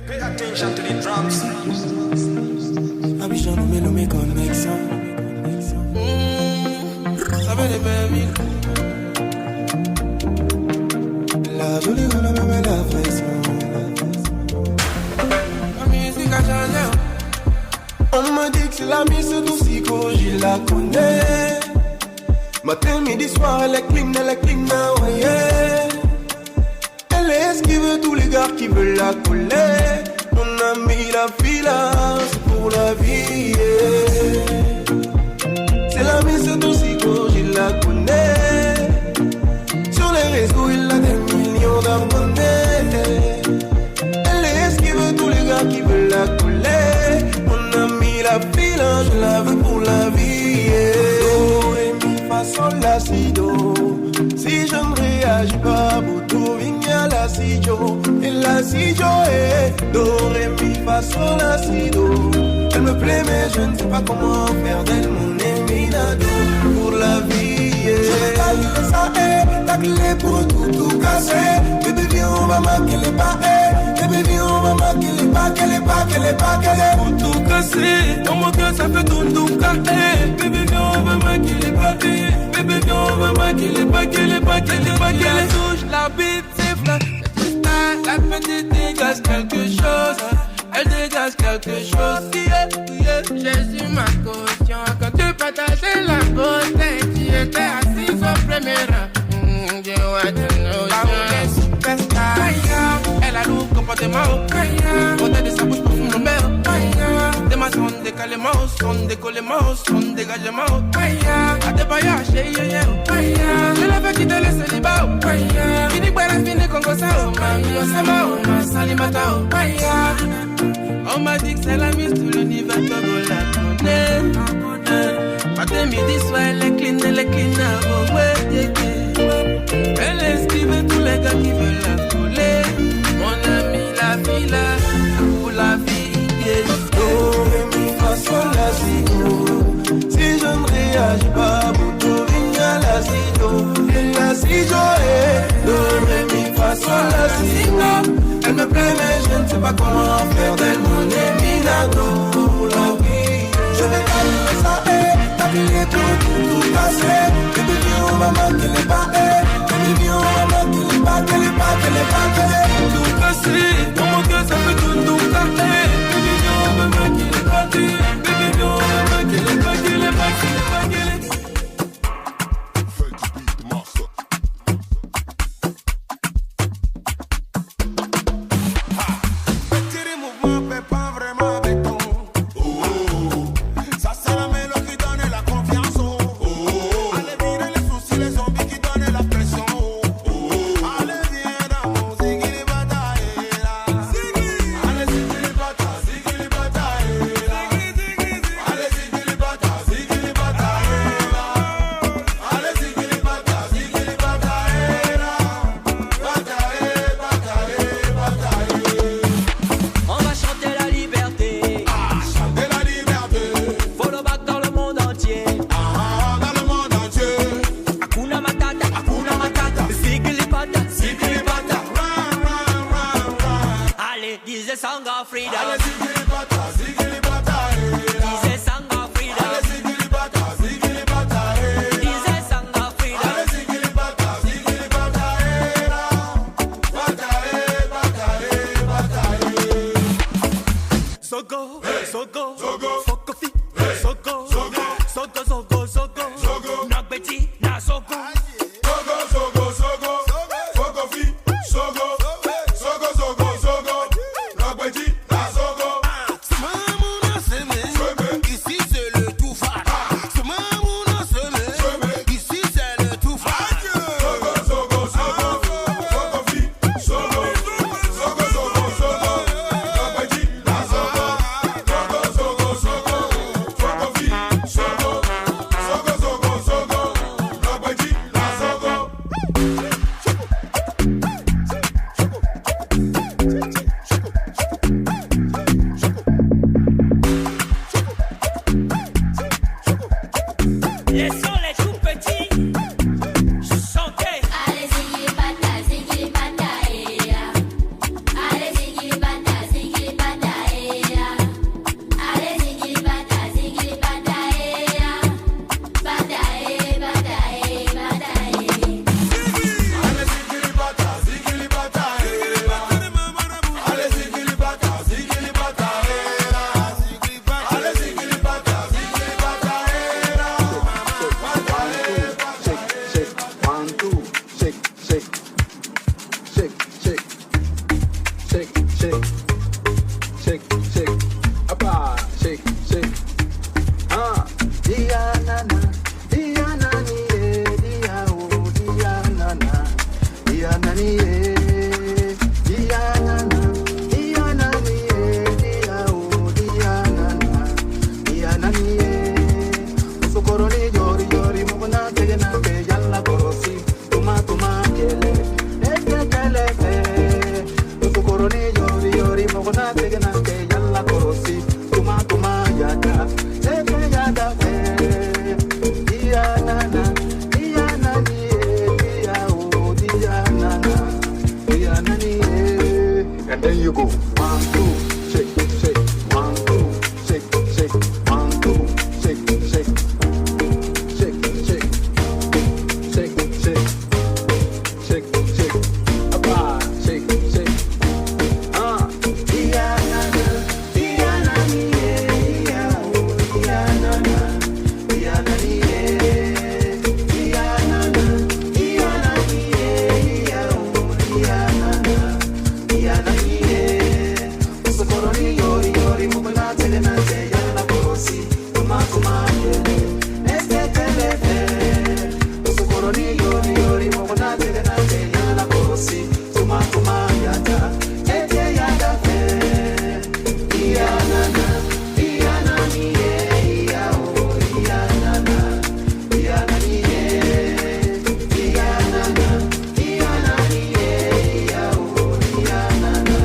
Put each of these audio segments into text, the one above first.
Pay attention to the drums. Abidjan, nommé connexion. Ça va les baby. La jolie on a même la pression. La musique a changé. On m'a dit que c'est la mise de Sico, je la connais. Matin, midi, soir, elle est clean, ouais, yeah. Elle esquive tous les gars qui veulent la coller. On a mis la filance pour la vie, yeah. C'est la mise de Sico, je la connais. Sur les réseaux, il a des millions d'abonnés. Elle esquive tous les gars qui veulent la coller. On a mis la filance, je la veux pour la vie, yeah. Do, ré, mi, fa, sol, la, si, do. Si je ne réagis pas, Boto, vigna, la, si, jo. Et la, si, jo, do, ré, mi, fa, sol, la, si, do. Elle me plaît, mais je ne sais pas comment faire d'elle mon éminado. Pour la vie, yeah. Je vais calculer ça, ta clé pour tout casser. Bébé, viens, on va marquer les pas, Bébé, viens, on va marquer les pas, qu'elle est. Pour tout casser, dans mon cœur, ça fait tout casser. Bébé, viens, on va marquer les pas, Bébé, viens, on va marquer les pas, qu'elle est. Touche la bite, c'est flat. La petite dégage quelque chose. Elle dégage quelque chose. Yeah. J'ai su ma caution. Quand tu partageais la beauté, tu étais assis au premier rang. Elle a lourd comportement. Côté de sa bouche pour fumer mon des maçons décalément, son décollement, son dégagement. A des baillards, je l'avais quitté le célibat. Fini pour la fini comme ça. On m'a dit que c'est la mise tout l'univers Togo la connaît. Matin, midi, soir, elle est clean, elle esquive tous les gars qui veulent la coller. Mon ami, la fille pour la vie, yeah. Do, ré, mi, fa, sol, la, si, do. Si je ne réagis pas, Boto, vigna, la, si, do. Et la, si, jo, do, ré, mi, fa, sol, la, si, do. Elle me plaît, mais je ne sais pas comment faire d'elle mon éminado. Pour la vie, je vais calmer ça, ta clé pour tout casser. Bébé, viens, on va marquer les pas, Bébé, viens, on va marquer les pas, qu'elle est. Tout cassé, dans mon cœur, ça fait tout casser. Bébé, viens, on va marquer les pas, Bébé, viens, on va marquer les pas, qu'elle est. Mama mukuna tegena te yalla korosi tuma tuma yada ete yada fe dia nana ni dia o dia nana ni and then you go 1 2 shake shake 1 2 shake shake 1 2 shake shake shake shake shake shake shake shake apa shake shake dia nana ni dia o dia nana ni dia nana ni dia o dia nana Socorro yori yori mukuna tegena te yalla korosi tuma tuma yele este telefe Socorro yori yori mukuna tegena te yalla korosi tuma tuma yada ete yada fe iya nana ni iya o iya nana ni iya nani iya o iya nana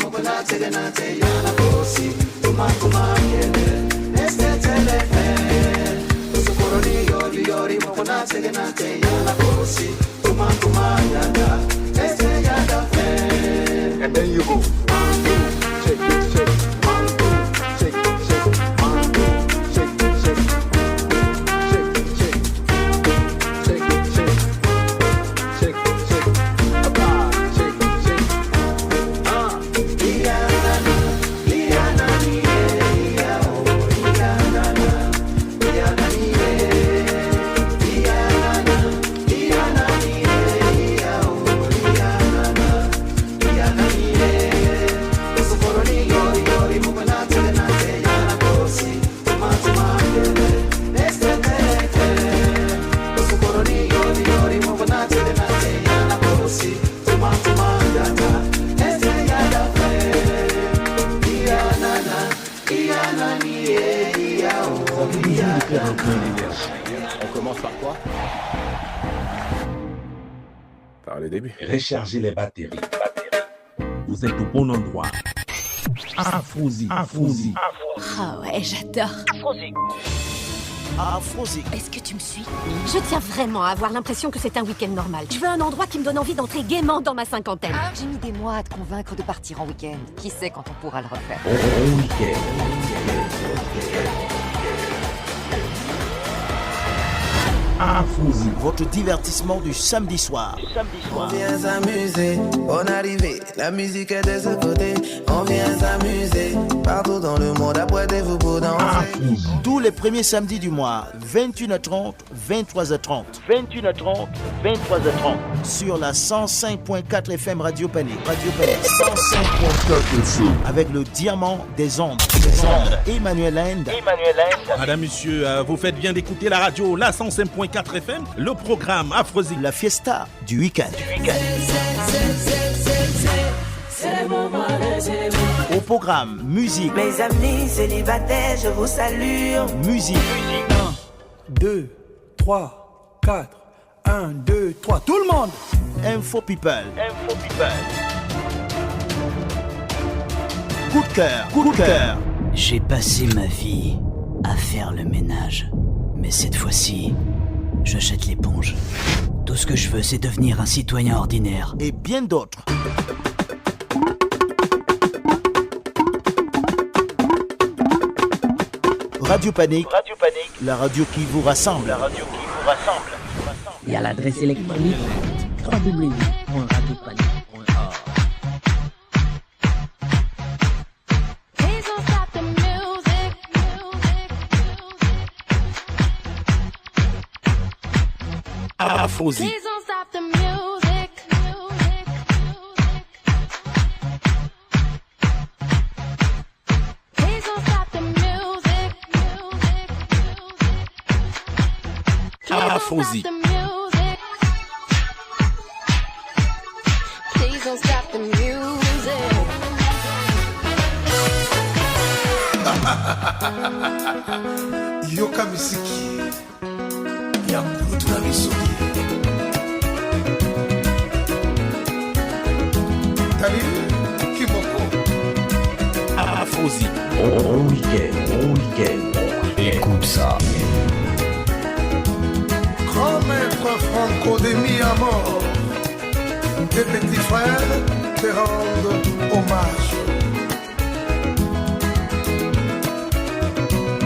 mukuna tegena te yalla korosi tuma tuma yele este telefe Socorro yori yori mukuna tegena te yalla korosi tuma tuma yada este yada fe and then you go 1 2 shake shake 1 2 shake shake 1 2 shake shake shake shake shake shake shake apa shake shake On commence par quoi? Par le début. Recharger les batteries. Vous êtes au bon endroit. Afrozy. Ah ouais, j'adore. Afrozy. Est-ce que tu me suis? Je tiens vraiment à avoir l'impression que c'est un week-end normal. Je veux un endroit qui me donne envie d'entrer gaiement dans ma cinquantaine. J'ai mis des mois à te convaincre de partir en week-end. Qui sait quand on pourra le refaire? Bon week-end. Afrozy. Votre divertissement du samedi soir. On vient s'amuser, bonne arrivée, la musique est de ce côté. On vient s'amuser, partout dans le monde, apprêtez-vous pour danser. Tous les premiers samedis du mois, 21h30, 23h30. 21h30, 23h30. Sur la 105.4 FM Radio Panique. 105.4 FM. Avec le diamant des ondes. Emmanuel End. Madame, monsieur, vous faites bien d'écouter la radio, la 105.4 FM, le programme Afrozy. La fiesta du week-end. Au programme, musique. Mes amis célibataires, je vous salue. Musique. 1, 2, 3, 4. 1, 2, 3. Tout le monde. Info People. Coup de cœur. J'ai passé ma vie à faire le ménage. Mais cette fois-ci, je jette l'éponge. Tout ce que je veux, c'est devenir un citoyen ordinaire. Et bien d'autres. Radio Panique. La radio qui vous rassemble. Il y a l'adresse électronique www.radiopanique.org. Afrozy. Afrozy. Yoka Misiki ya mtu na misuri Nathalie Kimoko. Afrozy. Bon week-end. Écoute ça. Grand maître Franco Demi à mort. Tes petits frères te rendent hommage.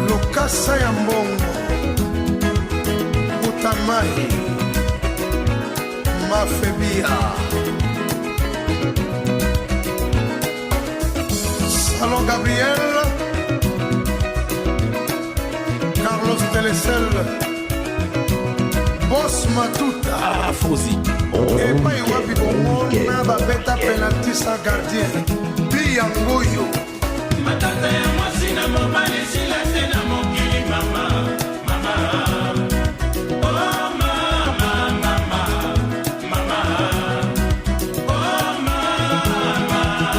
Lokasa ya mbongo Utamai Mafebia Salon Gabriel Carlos Telecel Boss Matuta Afrozy. Epai wapi bomona babeta penalty sa gardien Biyangoyo Matata ya mwasi na mobali sila tena mokili mama. Oh mama. Oh mama.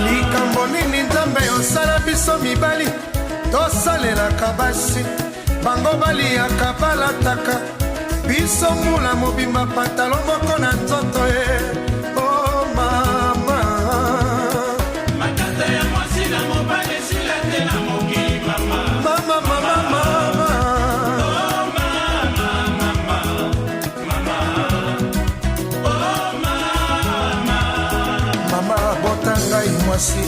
likambo nini nzambe osala biso mibali tosalelaka basi bango baliyaka balataka biso mula mobimba pantalo moko na nzoto ye o mama Matata ya mwasi na mobali sila tena mokili mama. mama bota ngai mwasi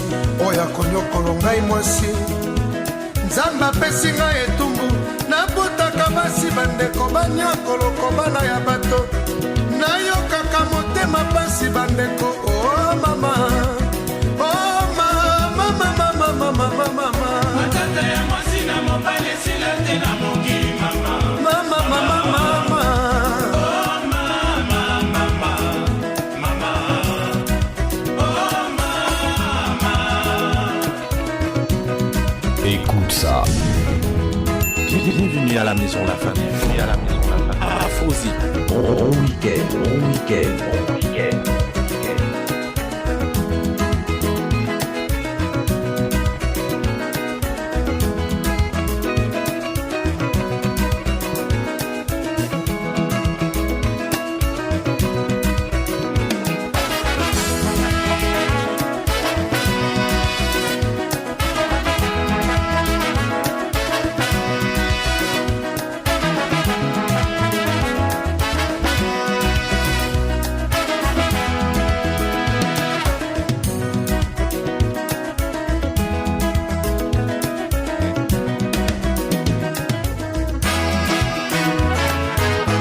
oyo akonyokolo ngai mwasi nzambe apesi ngai etumbu nabotaka basi bandeko banyakoloko bana ya bato nayokaka motema pasi bandeko o mama o mama Matata ya mwasi na mobali sila tena mokili mama. Écoute ça. Bienvenue à la maison la famille. Afrozy. Bon week-end.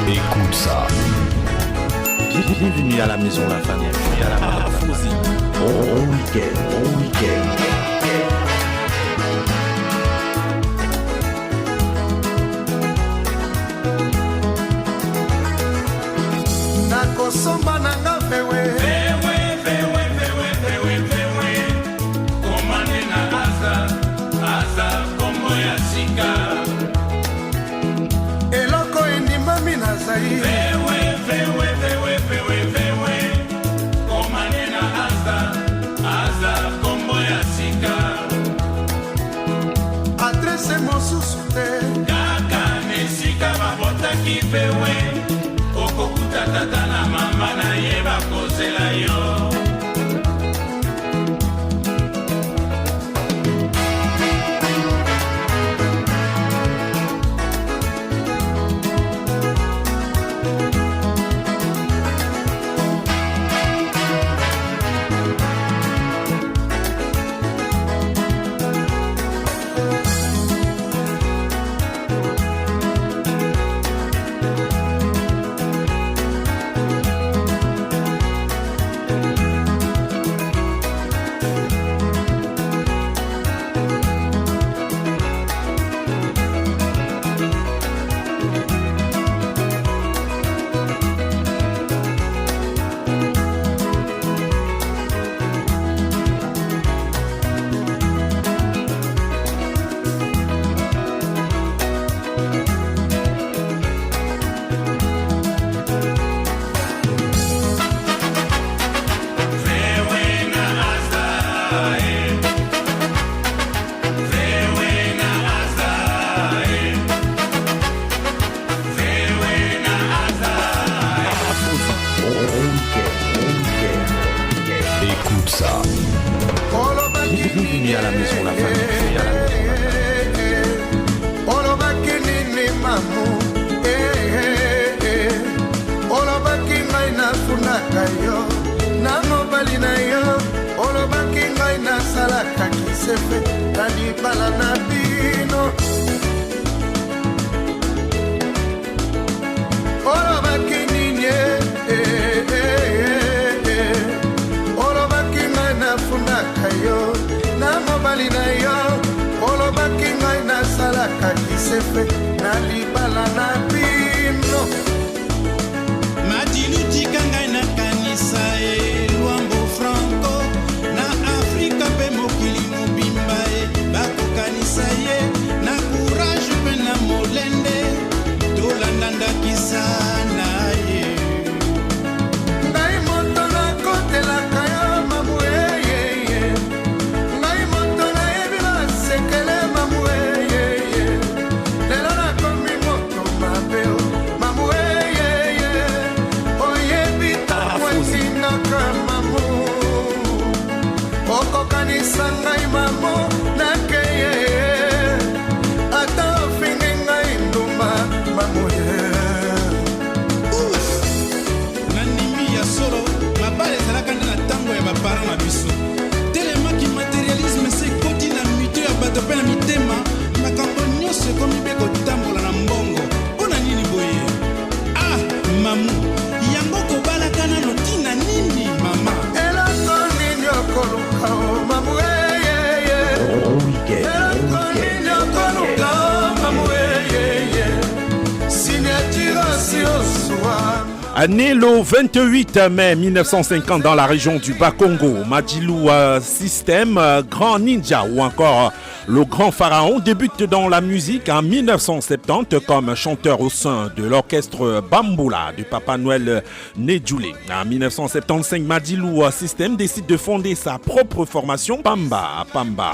Écoute ça. Bienvenue à la maison la famille. Afrozy. Bon week-end. nakosomba nanga vewe Komande na aza kombo ya sika. eloko endimami nazai Komande na aza kombo ya sika. adrese mosusu te Kaka nesika babotaki vewe. Okokuta tata na mama na ye bakozela yo. Écoute ça. Bienvenue à la maison, la famille. Olobaki ngai nafunaka yo na mobali na yo, olobaki ngai nasalaka kisefe na libala na bino, olobaki nini olobaki ngai nafunaka yo na mobali na yo, olobaki ngai nasalaka kisefe na libala na bino. madilutika ngai nakanisa elwambo franco na afrika mpe mokili mobimba bakokanisa ye na courage mpe na molende tolanda ndakisa na ye. Ngai moto nakotelaka yo mamu eyeye, ngai moto nayebi basekele mamu eyeye, lelo nakomi moto mabe o mamu eyeye, oyebi takwatinaka mamu, okokanisa ngai mamu nakeye, ata ofingi ngai nduma mamu ye. nandimi ya solo mabala ezalaka nde na ntango ya bapara na biso telemaki materialisme se ekoti na mito ya bato mpe na mitema, makambo nyonso ekomi mpe kotambola na mbongo. Mpo na nini boye? Ah mamu yango kobalaka nano ntina nini mama? Eloko nini okoluka o mamu eyeye, eloko nini okoluka o mamu eyeye, signature si oswa. Né le 28 mai 1950 dans la région du Bas-Congo, Madjilou System, Grand Ninja ou encore le Grand Pharaon débute dans la musique en 1970 comme chanteur au sein de l'orchestre Bamboula du Papa Noël Nedjoulé. En 1975, Madjilou System décide de fonder sa propre formation Pamba.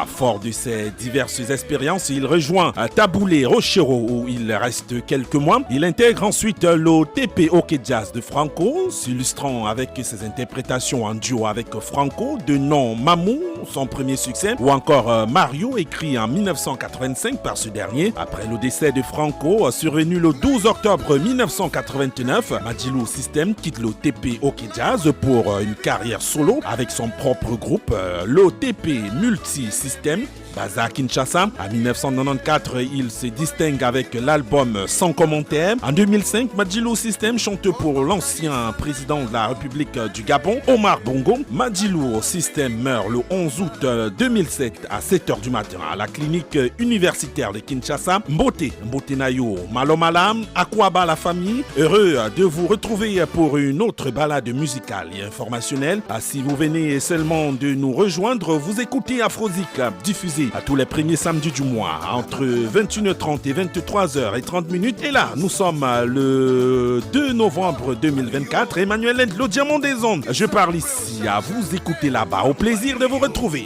Fort de ses diverses expériences, il rejoint Taboulé Rochero où il reste quelques mois. Il intègre ensuite le TP OK Jazz de Franco, s'illustrant avec ses interprétations en duo avec Franco, de nom Mamou, son premier succès, ou encore Mario, écrit en 1985 par ce dernier. Après le décès de Franco, survenu le 12 octobre 1989, Madjilou System quitte le TP OK Jazz pour une carrière solo avec son propre groupe, le TP Multi System. Basé à Kinshasa, en 1994, il se distingue avec l'album Sans commentaire. En 2005, Madjilou System chante pour l'ancien président de la République du Gabon, Omar Bongo. Madjilou System meurt le 11 août 2007 à 7h du matin à la clinique universitaire de Kinshasa. Mbote Nayo, Malomalam, Akwaba la famille. Heureux de vous retrouver pour une autre balade musicale et informationnelle. Si vous venez seulement de nous rejoindre, vous écoutez Afrozik, diffusé à tous les premiers samedis du mois entre 21h30 et 23h30. Et là, nous sommes le 2 novembre 2024. Emmanuel End, le diamant des ondes. Je parle ici, à vous écouter là-bas. Au plaisir de vous retrouver.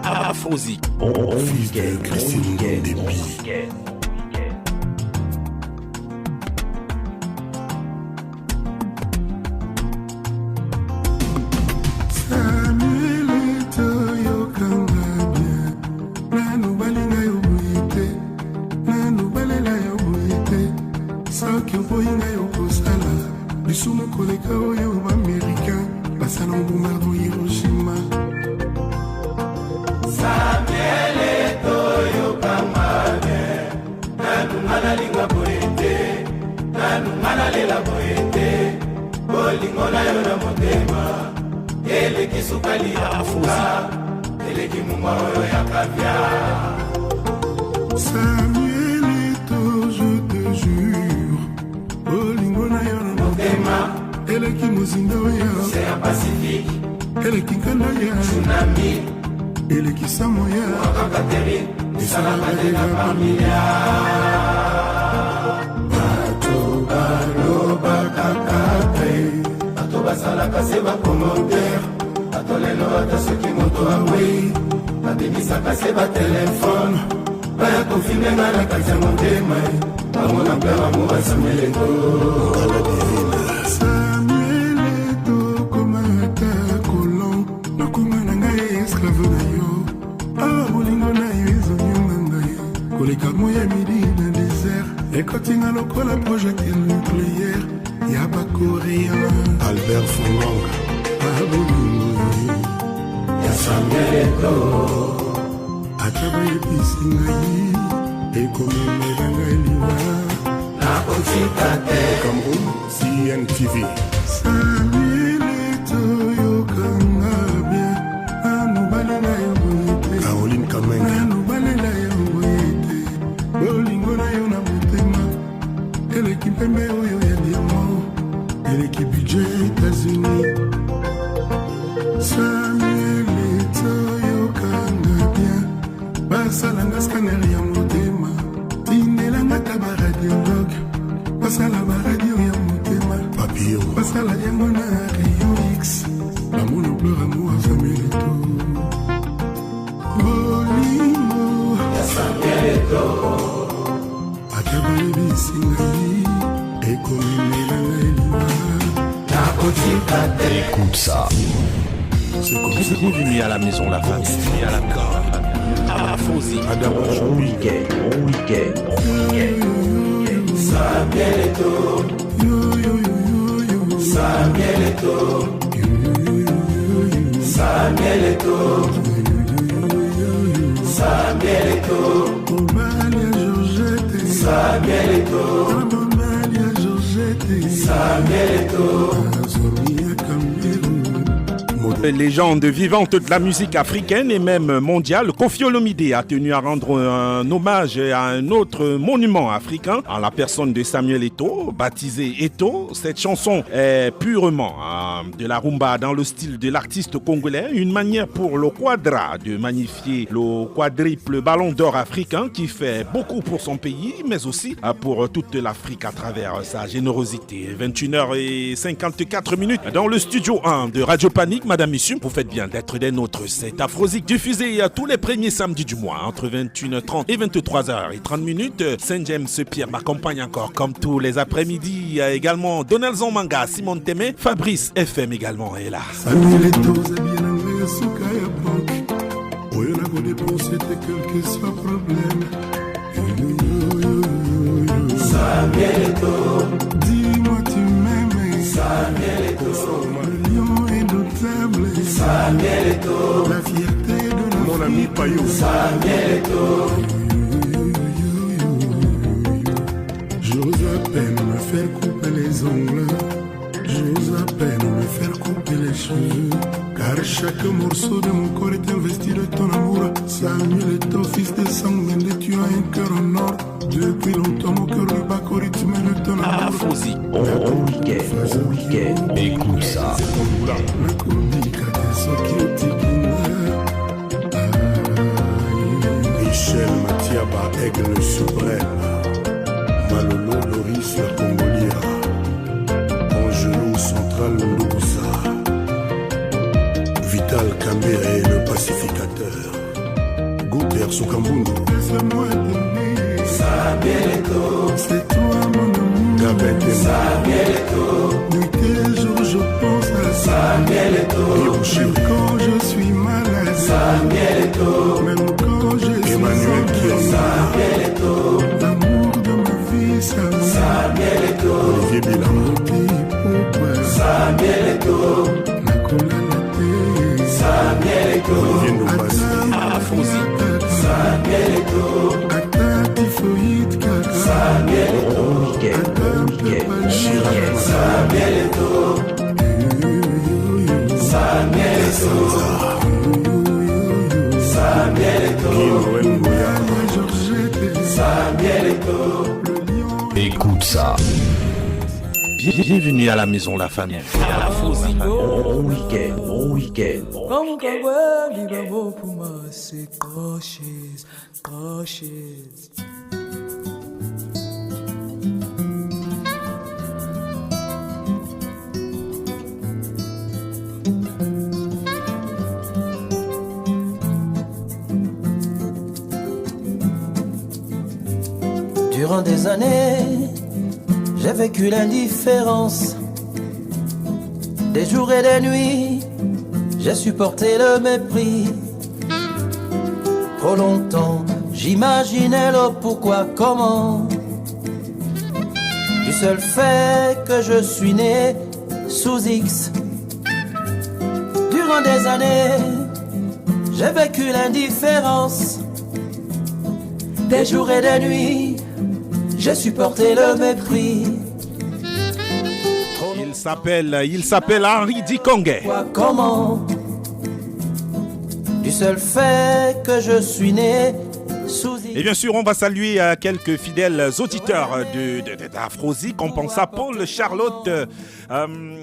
Afrozik. Samuel Eto'o, je te jure, mozindoya elekinkandaya elekisamoya esalakalela bamilia bato balobaka te bato basalaka se bacommentaire bato lelo ata soki moto awei babimisaka se batelefone baya konfirmenga na kati ya motema bamona mpe bamour asameleko Samueleto komata kolon nakoma na ngai esclave na yo awa bolingo na yo ezonyonga ngai koleka moya midi na désert ekotinga lokola projectile nucléaire ya bakoréen Albert Fongonga abolingo ya Samueleto ata bayebisi ngai ekomemela ngai liwa Cameroun, CNTV. Caroline Kamenga. Elle qui budget États-Unis. Samuel Etoyo Kangabia. Basalanga scanner ya motema. Tinelanga tabaradiologue. Basala baradio ya motema papillon basala yango na Rio X amour pleure amour Samueleto bolingo ya Samueleto akabayebisi ngai ekomemela ngai liwa nakotika te. Écoute ça. Bienvenue à la maison, la famille. Bienvenue à la maison, la famille. Afosi. Bon week-end, bon week-end, bon week-end. Samueleto, Samueleto, Samueleto, Samueleto, Samueleto, Samueleto. Légende vivante de la musique africaine et même mondiale, Koffi Olomide a tenu à rendre un hommage à un autre monument africain en la personne de Samuel Eto'o, baptisé Eto'o. Cette chanson est purement de la rumba dans le style de l'artiste congolais, une manière pour le Quadra de magnifier le quadruple ballon d'or africain qui fait beaucoup pour son pays, mais aussi pour toute l'Afrique à travers sa générosité. 21h54 dans le studio 1 de Radio Panique. Madame, messieurs, vous faites bien d'être des nôtres. C'est Afrosique diffusé tous les premiers samedis du mois entre 21h30 et 23h30. Saint James Pierre m'accompagne encore comme tous les après-midi. Également Donaldson Manga, Simon Témé, Fabrice FM également est là. Samueleto zabiana suka ya banque oyo na ko dépenser quel que soit problème. Samueleto, dis-moi tu m'aimes. Samueleto, le lion indomptable. Samueleto, la fierté de mon ami Payou. Samueleto, j'ose à peine me faire couper les ongles. J'ose à peine me faire couper les cheveux. Car chaque morceau de mon corps est investi de ton amour. Samueleto, fils de sang, mais tu as un cœur en or. Depuis longtemps mon cœur ne bat qu'au rythme de ton amour. Afrosi. Bon week-end, écoute ça. Michel Matiaba, aigle suprême. Malolo, Loris, la Congolia. Angelou, Central, Ndobusa. Vital Kambere, le pacificateur. Gouter, Soukambundu. Laisse-moi t'aimer. Samueleto, c'est toi mon amour. Gabette, Samueleto, nuit et jour je pense à Samueleto, même quand je suis malade. Samueleto, même quand je suis Emmanuel Samueleto, l'amour de ma vie, Samueleto, Olivier Bilan, Samueleto, Samueleto, Olivier Ndombasi, Afrosi. Samueleto, Samueleto, Samueleto, Samueleto, Samueleto, Écoute ça. Bienvenue à la maison, la famille. Bon week-end, bon week-end. Durant des années, j'ai vécu l'indifférence. Des jours et des nuits, j'ai supporté le mépris. Trop longtemps, j'imaginais le pourquoi, comment. Du seul fait que je suis né sous X. Durant des années, j'ai vécu l'indifférence. Des jours et des nuits, j'ai supporté le mépris. Il s'appelle Henri Dikongue. Comment? Du seul fait que je suis né sous... Et bien sûr, on va saluer quelques fidèles auditeurs d'Afrozik. On pense à Paul, Charlotte,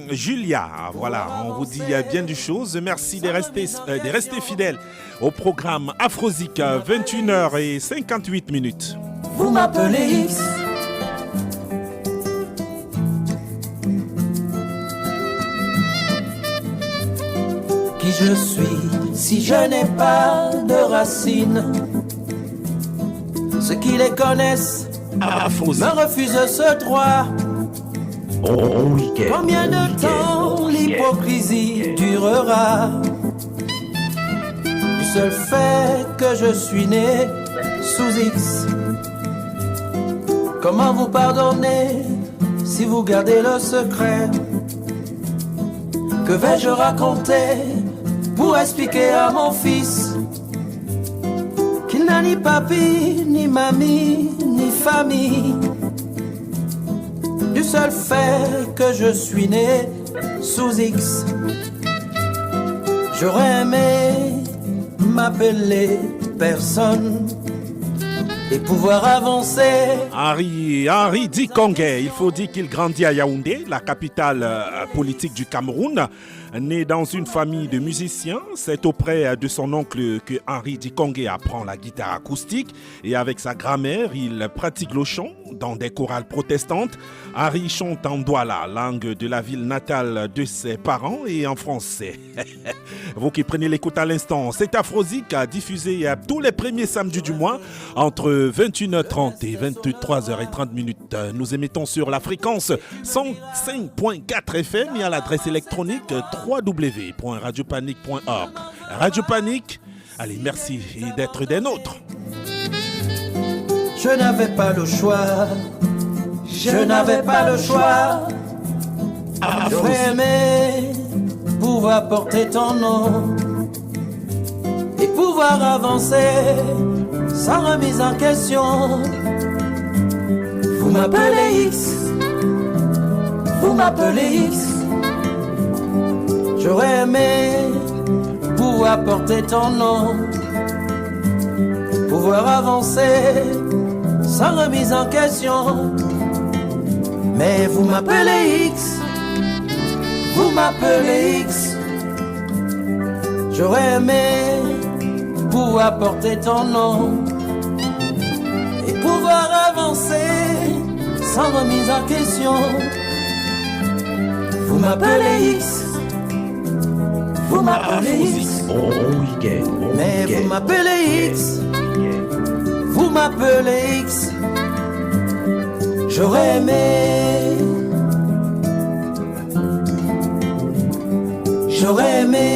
Julia. Voilà, on vous dit bien du chose. Merci de rester fidèles au programme Afrozik, 21h58. Vous m'appelez X. Qui je suis si je n'ai pas de racines? Ceux qui les connaissent me refusent ce droit. Bon week-end. Combien de temps l'hypocrisie durera? Du seul fait que je suis né sous X. Comment vous pardonner si vous gardez le secret? Que vais-je raconter pour expliquer à mon fils qu'il n'a ni papi, ni mamie, ni famille? Du seul fait que je suis né sous X. J'aurais aimé m'appeler personne et pouvoir avancer. Henri Dikongue, il faut dire qu'il grandit à Yaoundé, la capitale politique du Cameroun. Né dans une famille de musiciens, c'est auprès de son oncle que Henri Dikongue apprend la guitare acoustique et avec sa grand-mère, il pratique le chant dans des chorales protestantes. Henri chante en douala, langue de la ville natale de ses parents, et en français. Vous qui prenez l'écoute à l'instant, c'est Afrozik diffusé tous les premiers samedis du mois entre 21h30 et 23h30. Nous émettons sur la fréquence 105.4 FM et à l'adresse électronique www.radiopanique.org. Radio Panique, allez, merci d'être des nôtres. Je n'avais pas le choix. Je n'avais pas le choix. J'aurais aimé pouvoir porter ton nom et pouvoir avancer sans remise en question. Vous m'appelez X. Vous m'appelez X. J'aurais aimé pouvoir porter ton nom, pouvoir avancer sans remise en question. Mais vous m'appelez X. Vous m'appelez X. J'aurais aimé pouvoir porter ton nom et pouvoir avancer sans remise en question. Vous m'appelez X. Vous m'appelez X. Bon week-end. Mais vous m'appelez X. Vous m'appelez X. J'aurais aimé. J'aurais aimé.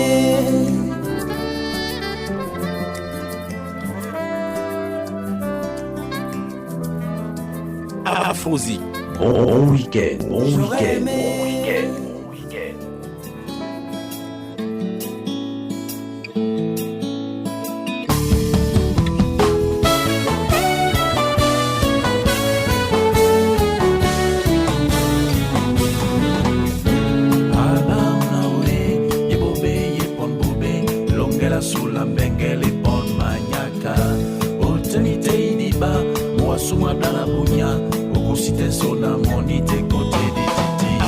Afrozik. Bon week-end. Bon week-end. Suma dana bunya, okusite sona monite kote di titi.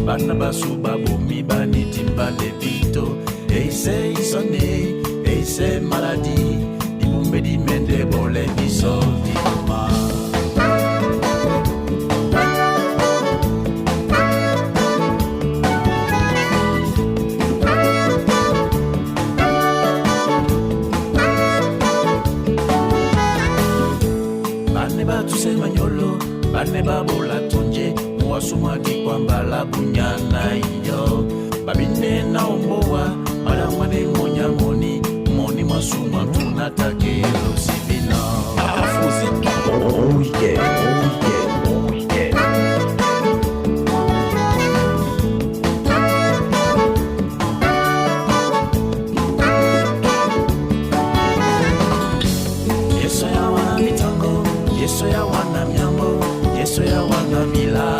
bana basuba bomi banitimba debito eise isone eise maladie ibumbe dimende bole biso dima bane babola tonje mwasuma dikwamba la bunyana iyo babine na omboa bala mwane monya moni mwasuma tunatake lo sibina afuzi bon week-end. yeso ya wana mitango yeso ya wana myambo yeso ya wana mila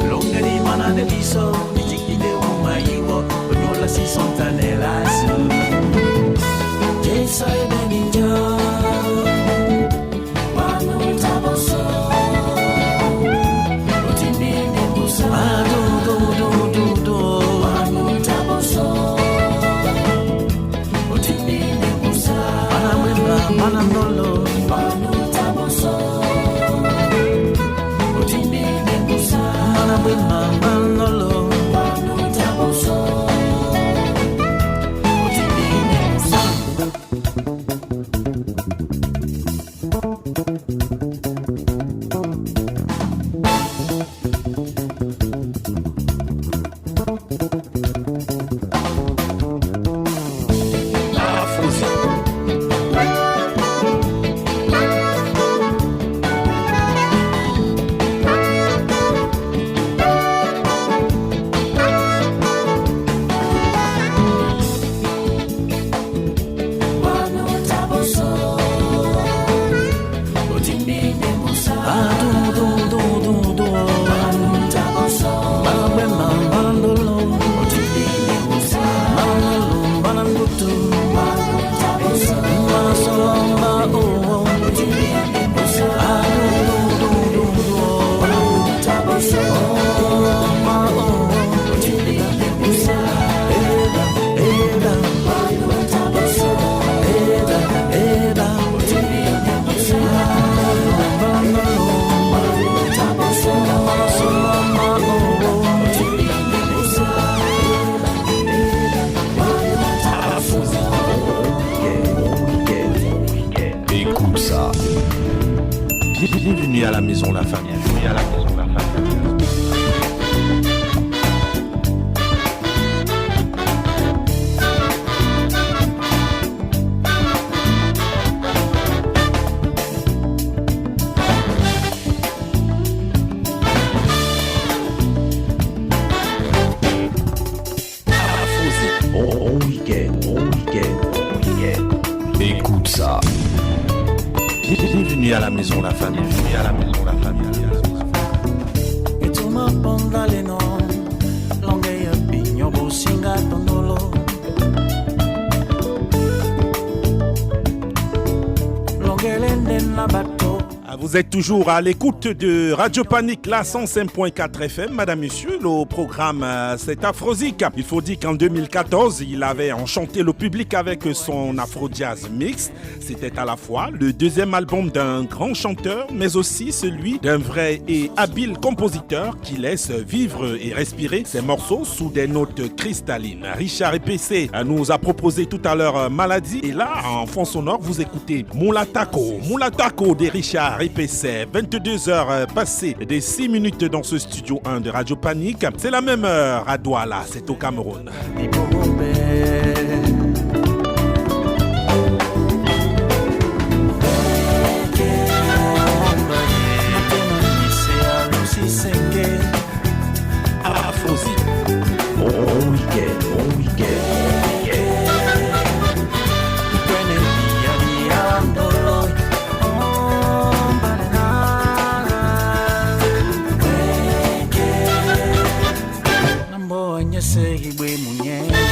longeri mana de biso nitikide umaiwo onyola si sontanelasu yeso ebeninja wana utaboso otimine musa do wana utaboso otimine musa mana mnolo wana utaboso Bienvenue à la maison, la famille. Bienvenue à la maison, la famille. Bon week-end. Écoute ça. Bienvenue à la maison, la famille. Bienvenue à la maison, la famille. Et tout ma bande les noms, l'anglais pignon beau singa tondolo. L'anglais l'enden la bateau. Vous êtes toujours à l'écoute de Radio Panique, la 105.4 FM. Madame, Monsieur, le programme c'est Afrozik. Il faut dire qu'en 2014, il avait enchanté le public avec son Afro-Jazz Mix. C'était à la fois le deuxième album d'un grand chanteur, mais aussi celui d'un vrai et habile compositeur qui laisse vivre et respirer ses morceaux sous des notes cristallines. Richard EPC nous a proposé tout à l'heure Maladie. Et là, en fond sonore, vous écoutez Moulatako de Richard EPC. 22h passées des 6 minutes dans ce studio 1 de Radio Panique. C'est la même heure à Douala, c'est au Cameroun. Bon week-end. Say we munye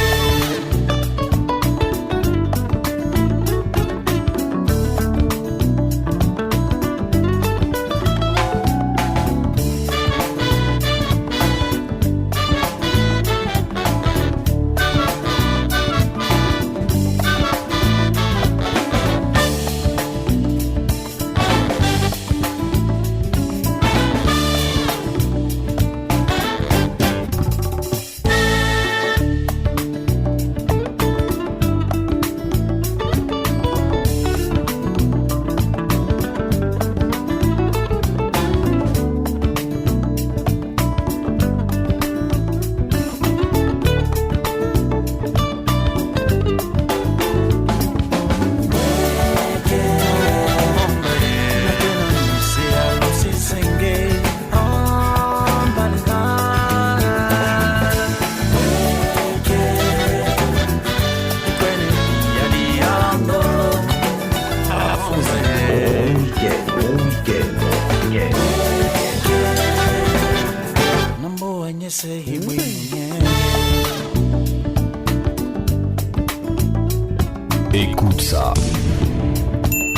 say we Écoute ça.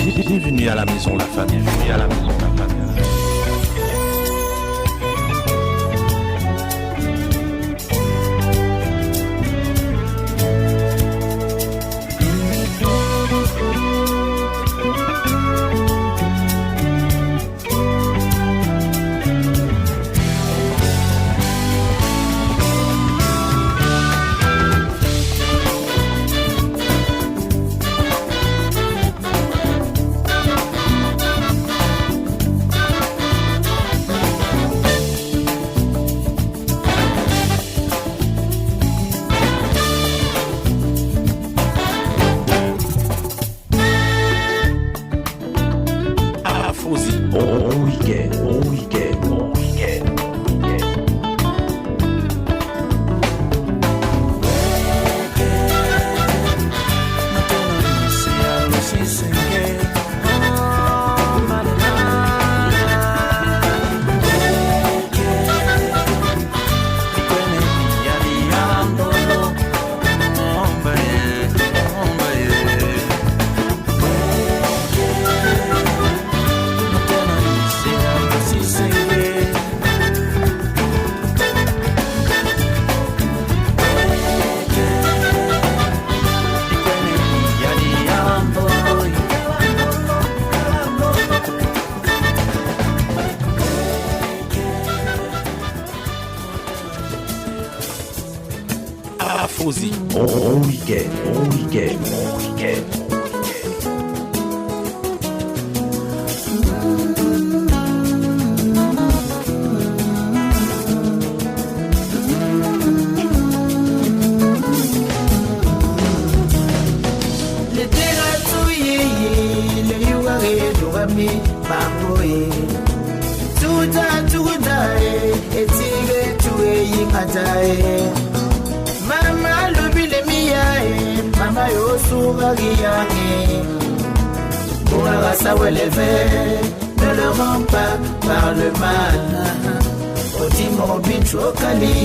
Bienvenue à la maison, la famille. Bienvenue à la maison, la famille. Bon week-end, bon week-end, bon week-end. Mama lobile miae, mama yo sourariane. Boura sa weleve, ne le rends pas par le mal. Otimo bichokali,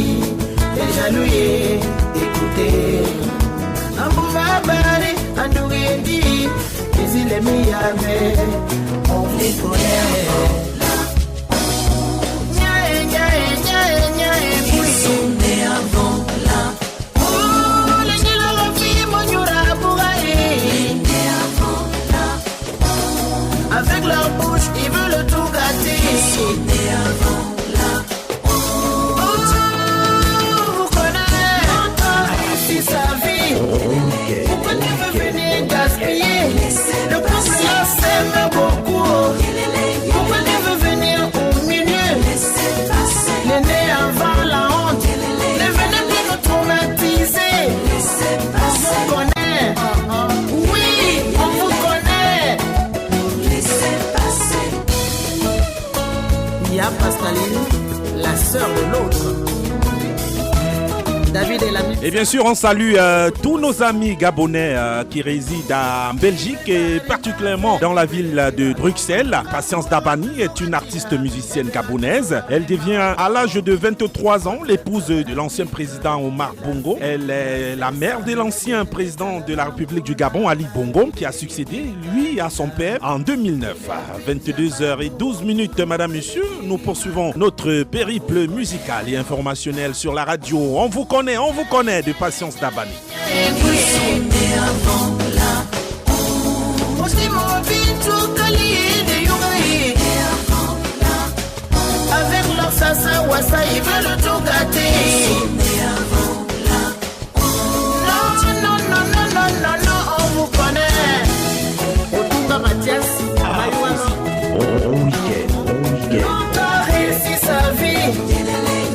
les jalouillés, écoutez. Ambouma bari, andouedi, les îles miae, on vit pour l'air. Avec leur bouche, ils veulent tout gâter. Vous connaissez si sa vie. Pourquoi tu veux venir gaspiller? Le couple là s'aime beaucoup. Pourquoi tu veux venir au milieu? L'aîné avant la honte. Ne venez plus nous traumatiser. On vous connaît. Oui, on vous connaît. Il y a Pascaline, la sœur de l'autre. David et l'ami. Et bien sûr, on salue tous nos amis gabonais qui résident en Belgique et particulièrement dans la ville de Bruxelles. Patience Dabani est une artiste musicienne gabonaise. Elle devient à l'âge de 23 ans l'épouse de l'ancien président Omar Bongo. Elle est la mère de l'ancien président de la République du Gabon, Ali Bongo, qui a succédé, lui, à son père en 2009. À 22h12, madame, monsieur, nous poursuivons notre périple musical et informationnel sur la radio. On vous connaît de Patience Dabani. Avec leur sasa wassa, ils veulent tout gâter. Non, on vous connaît. Otunga Mathias, Bon week-end. Longtemps réussi sa vie.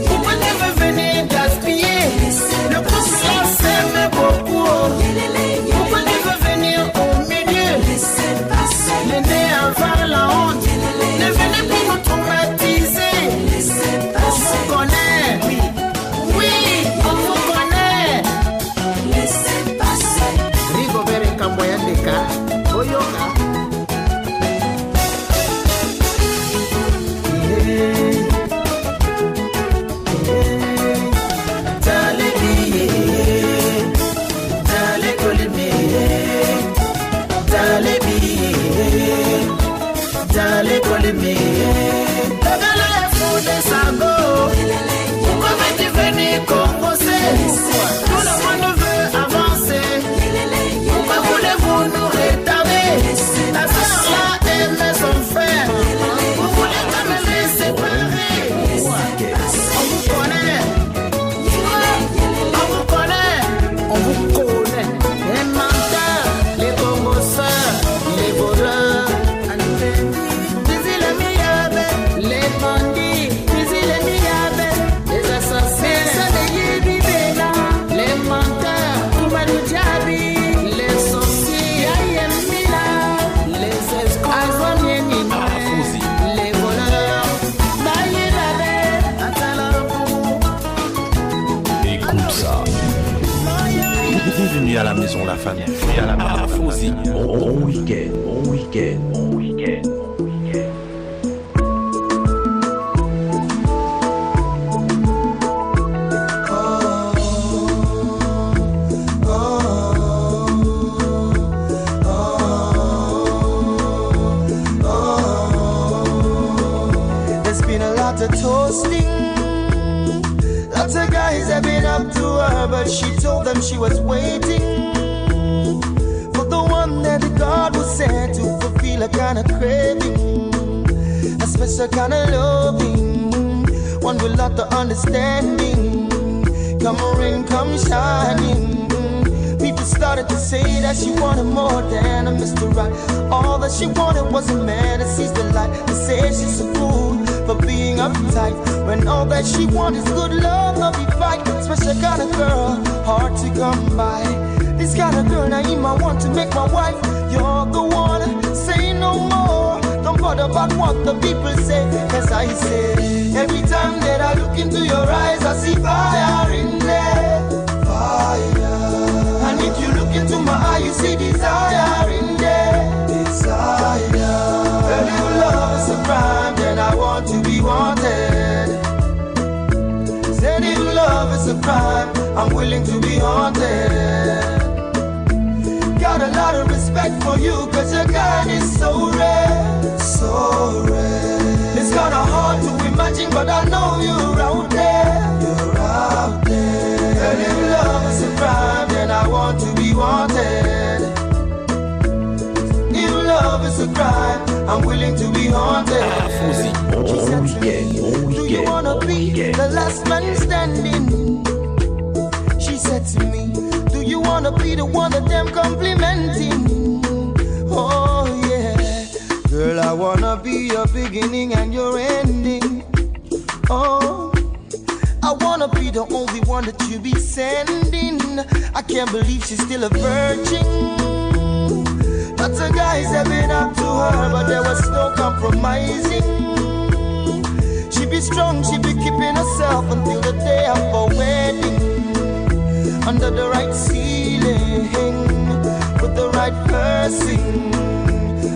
Pourquoi tu veux venir gaspiller? Le couple là s'aime beaucoup. Pourquoi tu veux venir au milieu? L'aîné avant la honte. Ne venez plus nous traumatiser. On vous connaît. les colimiers. Le gars est fou de sago. Pourquoi veux-tu venir composer? Tout le monde veut avancer. Pourquoi voulez-vous nous retarder? La soeur là aime son frère. Vous voulez quand même les séparer. On vous connaît. On vous connaît. On vous connaît. Les menteurs, les congosseurs, les voleurs. Les bandits, les assassins, les menteurs, les sorciers, les escrocs, les voleurs. Écoute ça. Bienvenue à la maison, la famille. Bienvenue à la maison. Bon week-end, bon week-end, bon week-end. Toasting. Lots of guys have been up to her, but she told them she was waiting for the one that God was sent to fulfill a kind of craving, a special kind of loving, one with lot of understanding. Come rain, come shining. People started to say that she wanted more than a Mr. Right. All that she wanted was a man that sees the light. They say she's a fool for being uptight, when all that she wants is good love, not be fight. Special kind of girl, hard to come by. This kind of girl, Naima, want to make my wife. You're the one, say no more. Don't bother about what the people say. As I say, every time that I look into your eyes, I see fire in there. Fire. And if you look into my eye, you see desire in there. Desire. If you love is a crime, then I want to be wanted. Said if love is a crime, I'm willing to be haunted. Got a lot of respect for you, cause your kind is so rare. So rare. It's kinda hard to imagine, but I know you're out there. You're out there. And if love is a crime, then I want to be wanted. If love is a crime, I'm willing to be haunted. She said to me, do you wanna be the last man standing? She said to me, do you wanna be the one that them complimenting? Oh yeah, girl, I wanna be your beginning and your ending. Oh, I wanna be the only one that you be sending. I can't believe she's still a virgin. Lots of guys have been up to her, but there was no compromising. She be strong, she be keeping herself until the day of her wedding. Under the right ceiling, with the right person.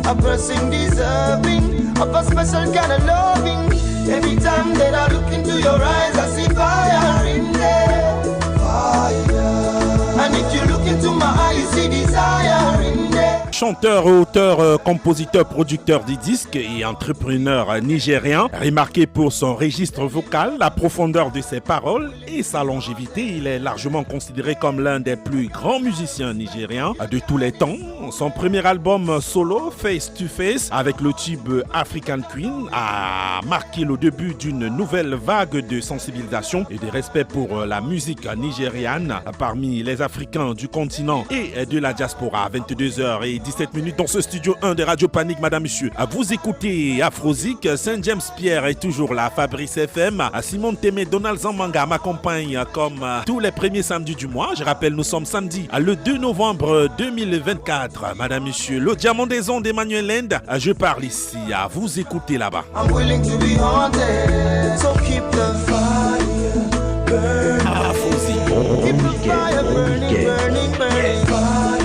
A person deserving of a special kind of loving. Every time that I look into your eyes, I see fire in there. Fire. And if you look into my eyes, you see desire in there. Chanteur, auteur, compositeur, producteur des disques et entrepreneur nigérien, remarqué pour son registre vocal, la profondeur de ses paroles et sa longévité, il est largement considéré comme l'un des plus grands musiciens nigériens de tous les temps. Son premier album solo, Face to Face, avec le tube African Queen, a marqué le début d'une nouvelle vague de sensibilisation et de respect pour la musique nigériane parmi les Africains du continent et de la diaspora. 22h17 dans ce studio 1 de Radio Panique, madame, monsieur. Vous écoutez Afrozik, Saint-James Pierre est toujours là, Fabrice FM, Simon Témé, Donald Zambanga m'accompagne comme tous les premiers samedis du mois. Je rappelle, nous sommes samedi le 2 novembre 2024. Madame, monsieur, le diamant des ondes Emmanuel End, je parle ici, à vous écouter là-bas. I'm willing to be haunted, so keep the fire burning. Afrozik, keep the fire burning, burning, burning. Fire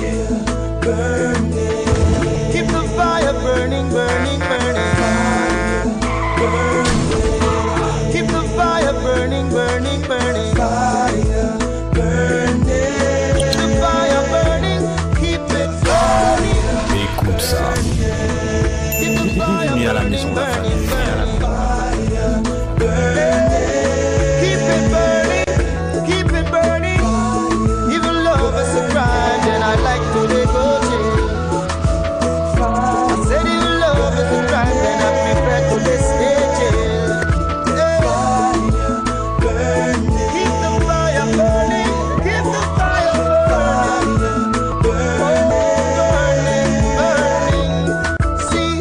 burning. Keep the fire burning, burning, burning. Fire burning. Keep the fire burning, burning, burning. Fire burning. Keep the fire burning, keep it burning. Écoute ça. Keep the fire burning. maison La Famille. Keep it burning. Even love is a crime, and I like to negotiate. I said even love is a crime, and I prefer to stay jail. Keep the fire burning. Keep the fire burning. Burning. See,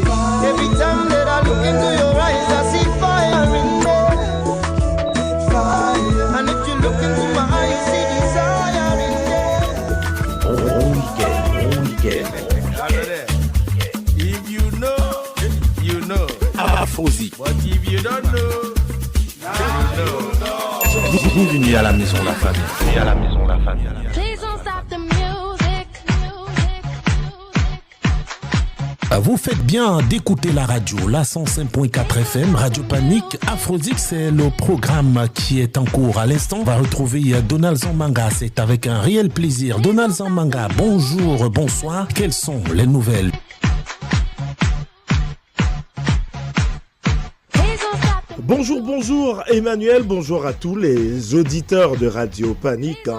every time that I look into your eyes, I see fire in there. And if you look into my eyes, you see desire in there. On week-end. If you know, you know. Afrozik. But if you don't know, Bienvenue à la maison La Famille. Please don't stop the music. Vous faites bien d'écouter la radio, la 105.4 FM, Radio Panique. Afrozik, c'est le programme qui est en cours à l'instant. On va retrouver Donald Zambanga, c'est avec un réel plaisir. Donald Zambanga, bonjour, bonsoir. Quelles sont les nouvelles? Bonjour Emmanuel, bonjour à tous les auditeurs de Radio Panique.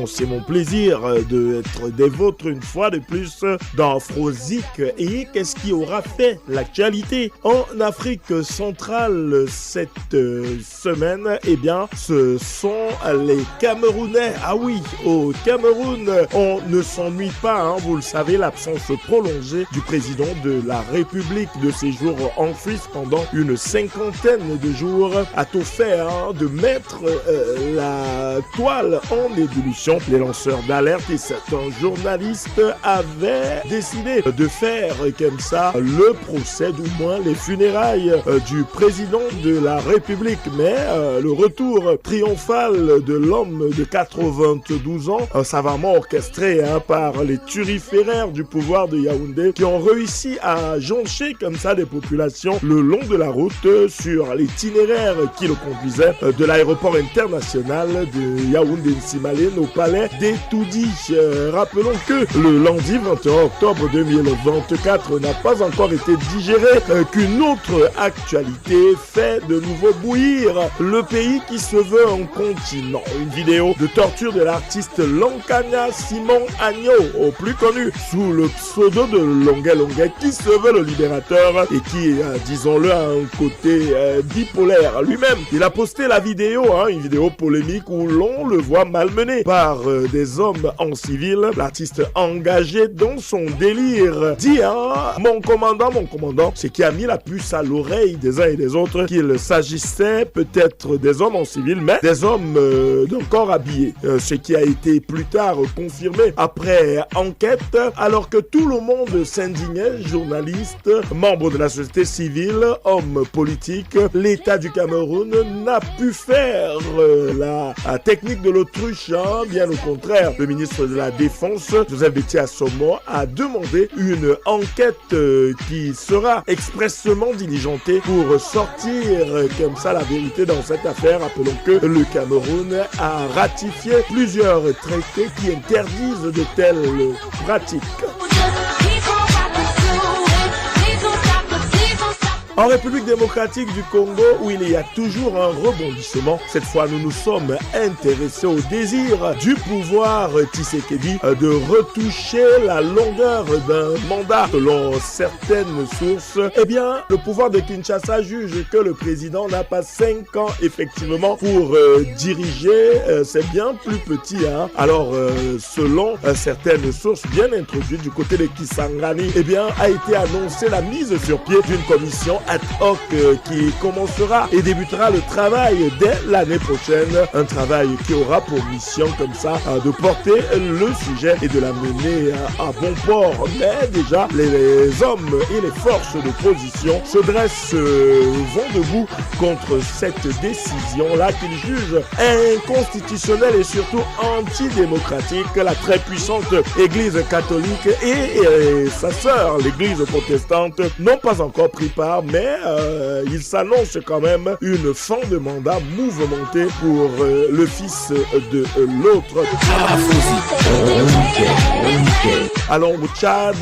C'est mon plaisir d'être des vôtres une fois de plus dans Afrozik. Et qu'est-ce qui aura fait l'actualité en Afrique centrale cette semaine? Eh bien, ce sont les Camerounais. Ah oui, au Cameroun, on ne s'ennuie pas. Vous le savez, l'absence prolongée du président de la République de séjour en Suisse pendant une cinquantaine de jours a tout fait de mettre la toile en ébullition. Les lanceurs d'alerte et certains journalistes avaient décidé de faire comme ça le procès, du moins les funérailles du président de la République. Mais le retour triomphal de l'homme de 92 ans, savamment orchestré par les turiféraires du pouvoir de Yaoundé, qui ont réussi à joncher comme ça des populations le long de la route sur l'itinéraire qui le conduisait de l'aéroport international de Yaoundé-Nsimalène au palais des Toudi. Rappelons que le lundi 21 octobre 2024 n'a pas encore été digéré qu'une autre actualité fait de nouveau bouillir le pays qui se veut un continent. Une vidéo de torture de l'artiste Lankanya Simon Agneau, au plus connu sous le pseudo de Longuet Longuet, qui se veut le libérateur et qui, disons-le, a un côté bipolaire lui-même. Il a posté la vidéo, une vidéo polémique où l'on le voit malmené par des hommes en civil. L'artiste engagé dans son délire dit mon commandant, ce qui a mis la puce à l'oreille des uns et des autres, qu'il s'agissait peut-être des hommes en civil, mais des hommes d'un corps habillé. Ce qui a été plus tard confirmé après enquête, alors que tout le monde s'indignait, journalistes, membres de la société civile, hommes politiques. L'État du Cameroun n'a pu faire la technique de l'autruche, bien au contraire. Le ministre de la Défense, Joseph Betty Assomo, a demandé une enquête qui sera expressément diligentée pour sortir comme ça la vérité dans cette affaire. Rappelons que le Cameroun a ratifié plusieurs traités qui interdisent de telles pratiques. En République démocratique du Congo, où il y a toujours un rebondissement, cette fois nous nous sommes intéressés au désir du pouvoir Tshisekedi de retoucher la longueur d'un mandat. Selon certaines sources, eh bien, le pouvoir de Kinshasa juge que le président n'a pas 5 ans effectivement pour diriger. C'est bien plus petit. Alors, selon certaines sources bien introduites du côté de Kisangani, eh bien, a été annoncé la mise sur pied d'une commission ad hoc qui commencera et débutera le travail dès l'année prochaine. Un travail qui aura pour mission comme ça de porter le sujet et de la mener à bon port. Mais déjà, les hommes et les forces d'opposition se dressent, vont debout contre cette décision-là qu'ils jugent inconstitutionnelle et surtout antidémocratique. La très puissante Église catholique et sa sœur, l'Église protestante, n'ont pas encore pris part, mais il s'annonce quand même une fin de mandat mouvementée pour le fils de l'autre. Allons au Tchad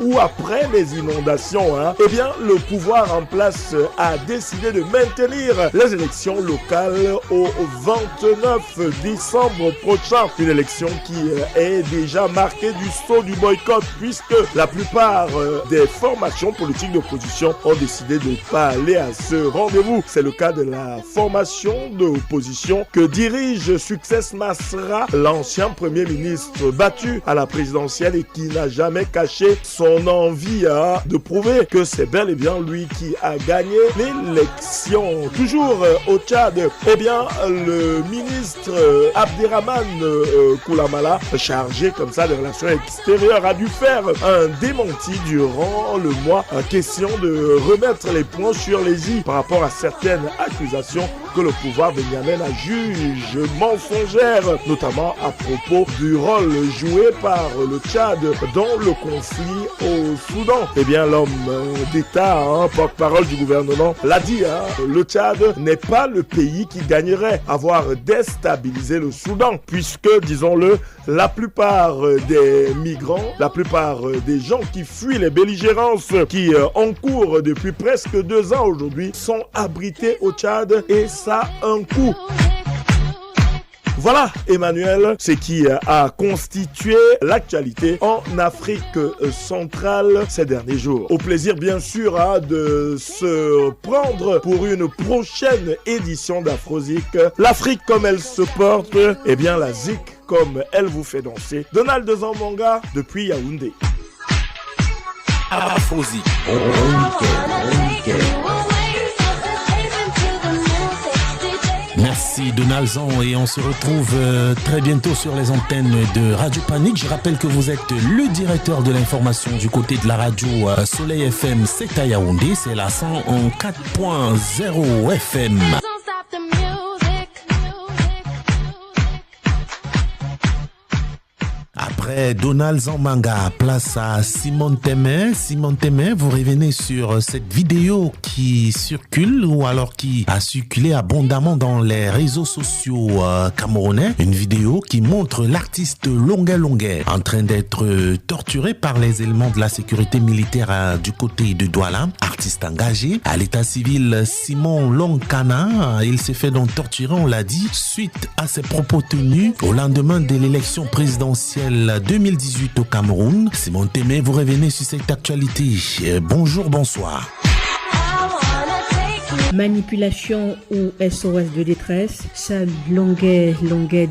où après les inondations, eh bien, le pouvoir en place a décidé de maintenir les élections locales au 29 décembre prochain. Une élection qui est déjà marquée du sceau du boycott puisque la plupart des formations politiques d'opposition ont décidé de ne pas aller à ce rendez-vous. C'est le cas de la formation d'opposition que dirige Success Masra, l'ancien premier ministre battu à la présidentielle et qui n'a jamais caché son envie de prouver que c'est bel et bien lui qui a gagné l'élection. Toujours au Tchad, eh bien, le ministre Abderrahmane Koulamala, chargé comme ça des relations extérieures, a dû faire un démenti durant le mois, question de remettre les points sur les i par rapport à certaines accusations que le pouvoir de N'Djamena juge mensongères, notamment à propos du rôle joué par le Tchad dans le conflit au Soudan. Eh bien, l'homme d'État, porte-parole du gouvernement, l'a dit, le Tchad n'est pas le pays qui gagnerait à avoir déstabilisé le Soudan, puisque, disons-le, la plupart des migrants, la plupart des gens qui fuient les belligérances qui encourent depuis presque 2 ans aujourd'hui sont abrités au Tchad et ça a un coût. Voilà, Emmanuel, ce qui a constitué l'actualité en Afrique centrale ces derniers jours. Au plaisir, bien sûr, de se prendre pour une prochaine édition d'Afrozik. L'Afrique comme elle se porte, eh bien la Zik comme elle vous fait danser. Donald Zambanga depuis Yaoundé. Afrozik. Merci Donald Zan et on se retrouve très bientôt sur les antennes de Radio Panique. Je rappelle que vous êtes le directeur de l'information du côté de la radio Soleil FM, c'est à Yaoundé, c'est la 104.0 FM. Après Donald Zambanga, place à Simon Témé. Simon Témé, vous revenez sur cette vidéo qui circule ou alors qui a circulé abondamment dans les réseaux sociaux camerounais. Une vidéo qui montre l'artiste Longuet Longuet en train d'être torturé par les éléments de la sécurité militaire du côté de Douala. Artiste engagé à l'état civil Simon Lonkana, il s'est fait donc torturer, on l'a dit, suite à ses propos tenus au lendemain de l'élection présidentielle 2018 au Cameroun. Simon Témé, vous revenez sur cette actualité. Bonjour, bonsoir. Manipulation ou SOS de détresse, seul Longuet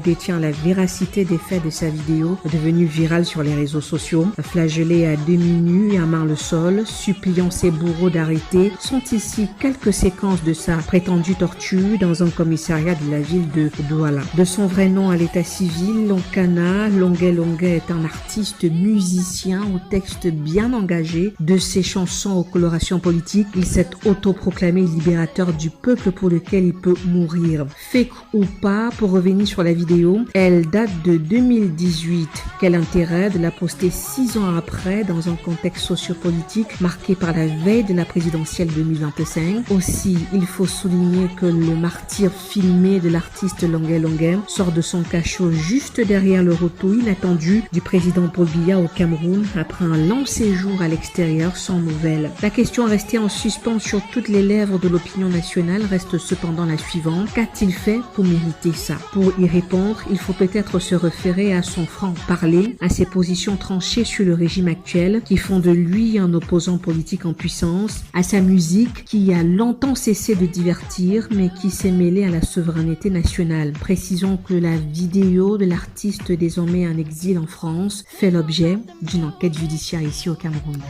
détient la véracité des faits de sa vidéo, devenue virale sur les réseaux sociaux. Flagellé à demi nu et à main le sol, suppliant ses bourreaux d'arrêter, sont ici quelques séquences de sa prétendue torture dans un commissariat de la ville de Douala. De son vrai nom à l'état civil, Lonkana, Longuet est un artiste musicien au texte bien engagé. De ses chansons aux colorations politiques, il s'est autoproclamé libérateur du peuple pour lequel il peut mourir. Fake ou pas, pour revenir sur la vidéo, elle date de 2018. Quel intérêt de la poster 6 ans après dans un contexte sociopolitique marqué par la veille de la présidentielle 2025. Aussi, il faut souligner que le martyr filmé de l'artiste Longuet sort de son cachot juste derrière le retour inattendu du président Paul Biya au Cameroun après un long séjour à l'extérieur sans nouvelles. La question restée en suspens sur toutes les lèvres de l'opinion nationale reste cependant la suivante. Qu'a-t-il fait pour mériter ça? Pour y répondre, il faut peut-être se référer à son franc-parler, à ses positions tranchées sur le régime actuel qui font de lui un opposant politique en puissance, à sa musique qui a longtemps cessé de divertir mais qui s'est mêlée à la souveraineté nationale. Précisons que la vidéo de l'artiste désormais en exil en France fait l'objet d'une enquête judiciaire ici au Cameroun.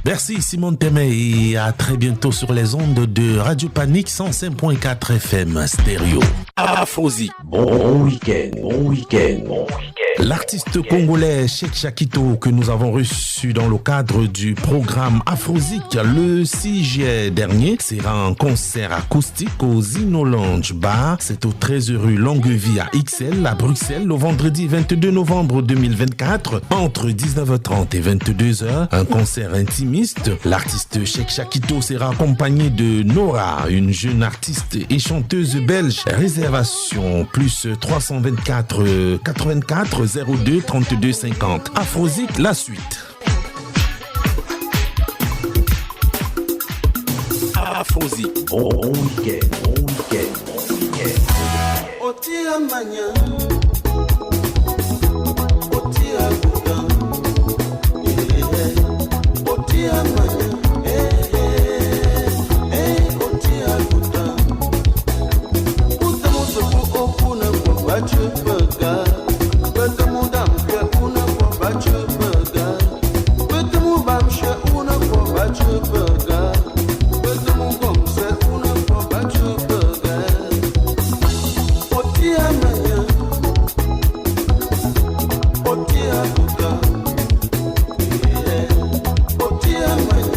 Merci Simon Témé et à très bientôt sur les ondes de Radio Panique 105.4 FM stéréo. Afrozik. Bon week-end. L'artiste congolais Cheikh Chakito que nous avons reçu dans le cadre du programme Afrozik le 6 juillet dernier sera en concert acoustique au Zino Lounge Bar. C'est au 13 rue Longueville à XL à Bruxelles le vendredi 22 novembre 2024 entre 19h30 et 22h. Un concert intimiste. L'artiste Cheikh Chakito sera accompagné de Nora, une jeune artiste et chanteuse belge. Réservation plus 324 84 02 32 50. Afrozik, la suite. Afrozik. Bon week-end, bon week-end, bon week-end. Otia manya, otia buda, otia manya, otia buda. Uta musuku okuna kwa bachu baga. Bata mudam ke una kwa bachu baga. Bata mubamshe una kwa bachu baga. Bata mugomse una kwa bachu baga. Otia manya, otia buga, otia manya.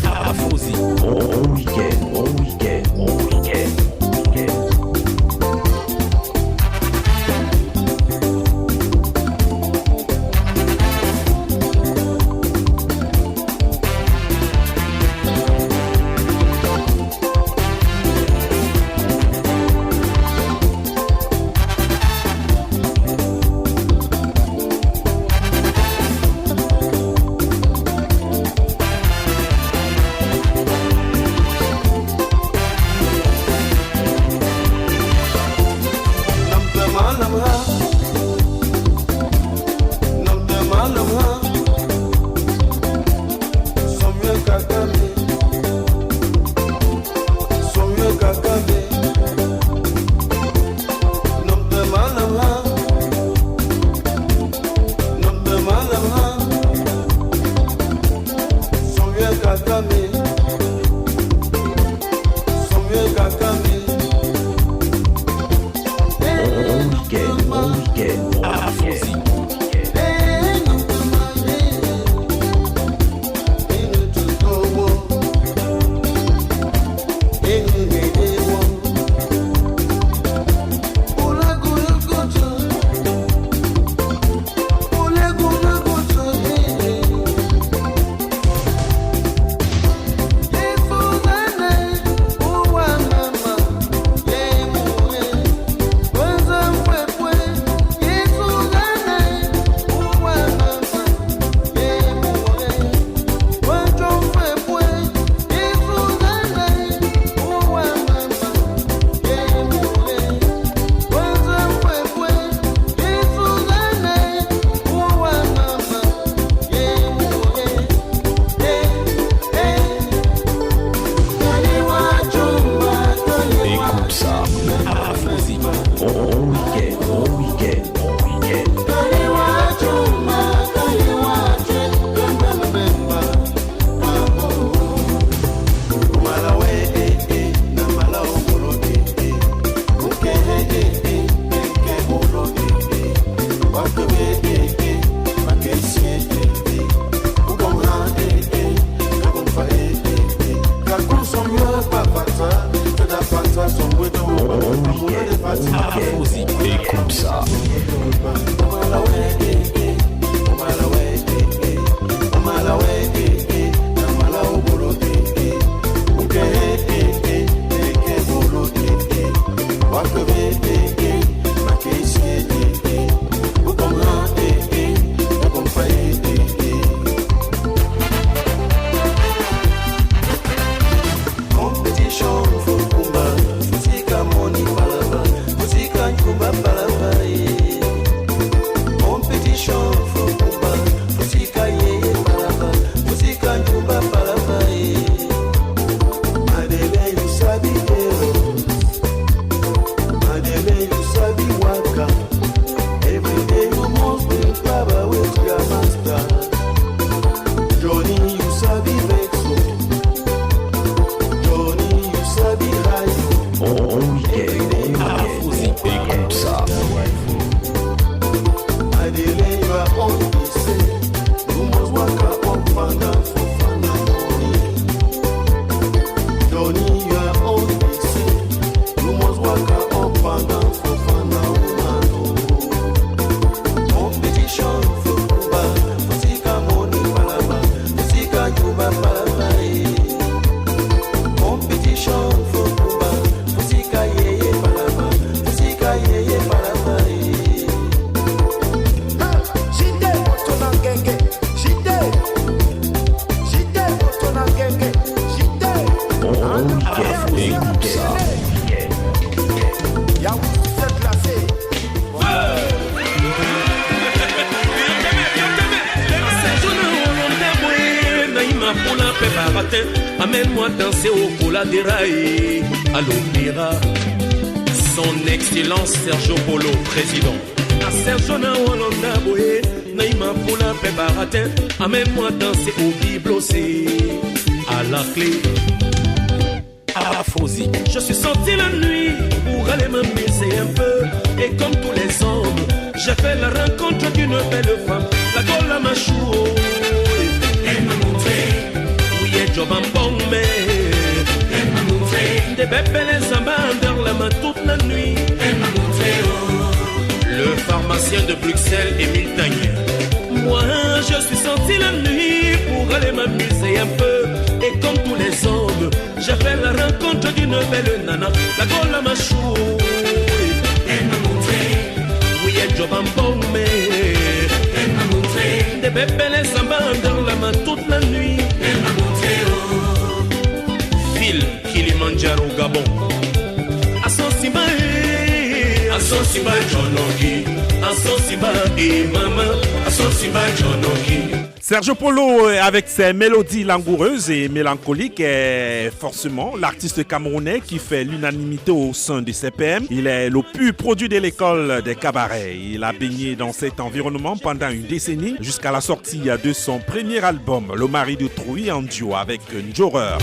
Afrozy. Bon week-end, bon week-end, bon week-end. Amène-moi danser au cola des rails à l'opéra. Son Excellence Sergio Polo, président. A Sergio na Walanda Boye, Naïma Poula Pébarate. Amène-moi danser au Biblosé à la clé. Afrozy. Je suis sorti la nuit pour aller m'amuser un peu. Et comme tous les hommes, j'ai fait la rencontre d'une belle femme. La Gola Machou. Elle m'a montré où est job en bombe. Des bébés les abandonnent la main toute la nuit. Le pharmacien de Bruxelles, Émile Tagnier. Moi, je suis sorti la nuit pour aller m'amuser un peu. Et comme tous les hommes, j'ai fait la rencontre d'une belle nana. La gueule à ma chou. Elle m'a montré. Oui, elle job en bombe. Elle m'a montré. Des bébés les abandonnent la main toute la nuit. Elle m'a montré. Ville Kilimanjaro, Gabon. À son Simba. Asosiba Jonoki, Asosiba et maman, Asosiba Jonoki. Sergio Polo, avec ses mélodies langoureuses et mélancoliques, est forcément l'artiste camerounais qui fait l'unanimité au sein du CPM. Il est le pur produit de l'école des cabarets. Il a baigné dans cet environnement pendant une décennie jusqu'à la sortie de son premier album, Le Mari de Trouille, en duo avec Njoreur.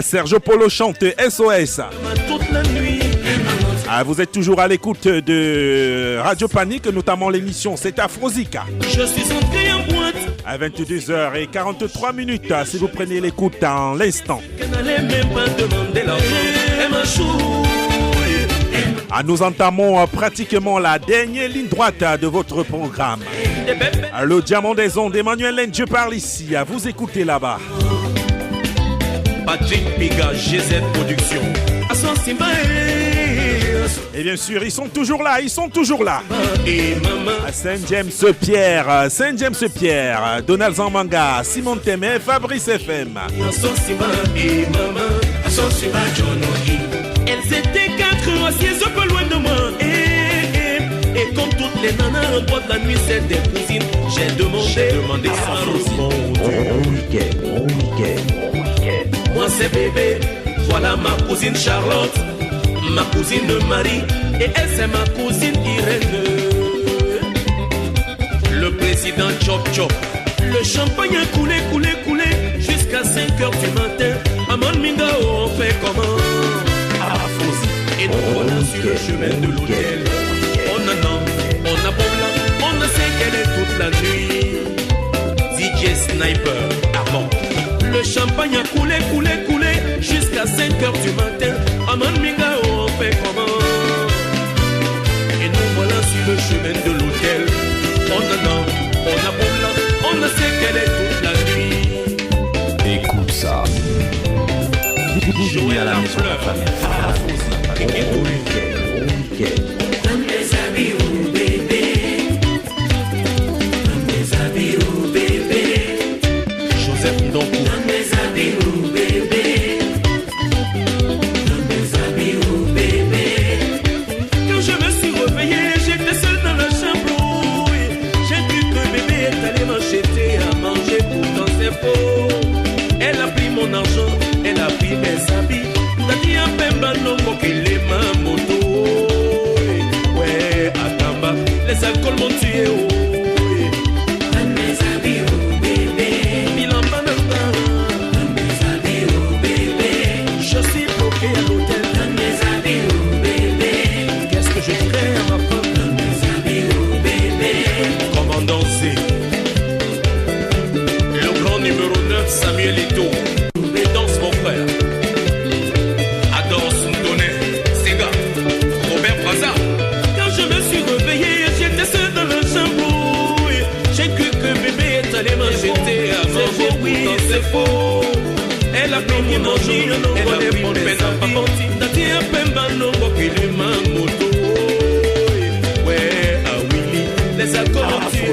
Sergio Polo chante SOS. Toute la nuit. Vous êtes toujours à l'écoute de Radio Panique, notamment l'émission C'est Afrosica. Je suis entré en boîte à 22h43 si vous prenez l'écoute en l'instant. Nous entamons pratiquement la dernière ligne droite de votre programme. Le diamant des ondes, Emmanuel Lend, je parle ici, vous écoutez là-bas. Patrick Piga, GZ Productions. Et bien sûr, ils sont toujours là. Saint-James-Pierre, Donald Zambanga, Simon Témé, Fabrice FM. Elles étaient 4 assises un peu loin de moi. Et comme toutes les nanas en boîte la nuit, c'est des cousines. J'ai demandé ça au monde. Moi c'est bébé, voilà ma cousine Charlotte, ma cousine Marie, et elle c'est ma cousine Irène. Le président Chop Chop, le champagne a coulé, jusqu'à 5h du matin. À Manmingao on fait comment? Et nous voilà sur le chemin de l'hôtel. On a Bobla, on a séquelé toute la nuit. DJ Sniper, avant. Le champagne a coulé, jusqu'à 5h du matin. À Manmingao, on fait comment? Et nous voilà sur le chemin de l'hôtel. On a Bobla, on a séquelé toute la nuit. Écoute ça. Jouer à la fleur. Joseph Ndonkou. Quand je me suis réveillé, j'étais seul dans la chambre. J'ai cru que bébé est allé m'acheter à manger, pourtant c'est faux. Elle a pris mon argent, elle a pris mes habits. T'as dit à Pemba non qu'il est ma moto. Ouais, à Tamba, les alcools m'ont tué. Samuel Eto'o, danse mon frère. Adore Sundone, Sega, Robert Braza. Quand je me suis réveillé, j'étais seul dans le chambre. J'ai cru que bébé est allé m'acheter à manger. Oui, c'est faux. Elle a pris mon argent, elle a pris mon peine à partir. T'as dit à Pemba non, qu'il est ma moto. Ouais, à Willy, les alcools ont tué.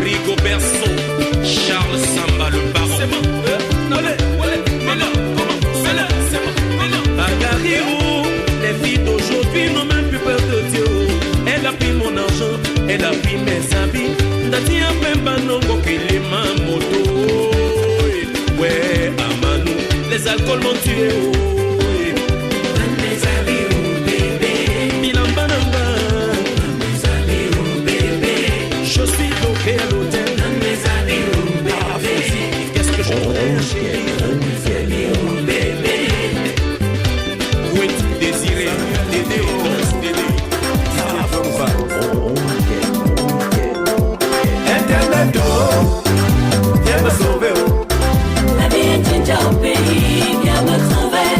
Rigo Berson, Charles Samba le baron. Bagariro, les filles d'aujourd'hui n'ont même plus peur de Dieu. Elle a pris mon argent, elle a pris mes habits. T'as dit à Pemba non l'école m'ont tué. Je suis bloqué à l'hôtel. Qu'est-ce que je voudrais chérie? Où es-tu désiré? Dédé, Dédé. Internet, oh, viens me sauver, oh. La vie est une job, pays, viens me trouver.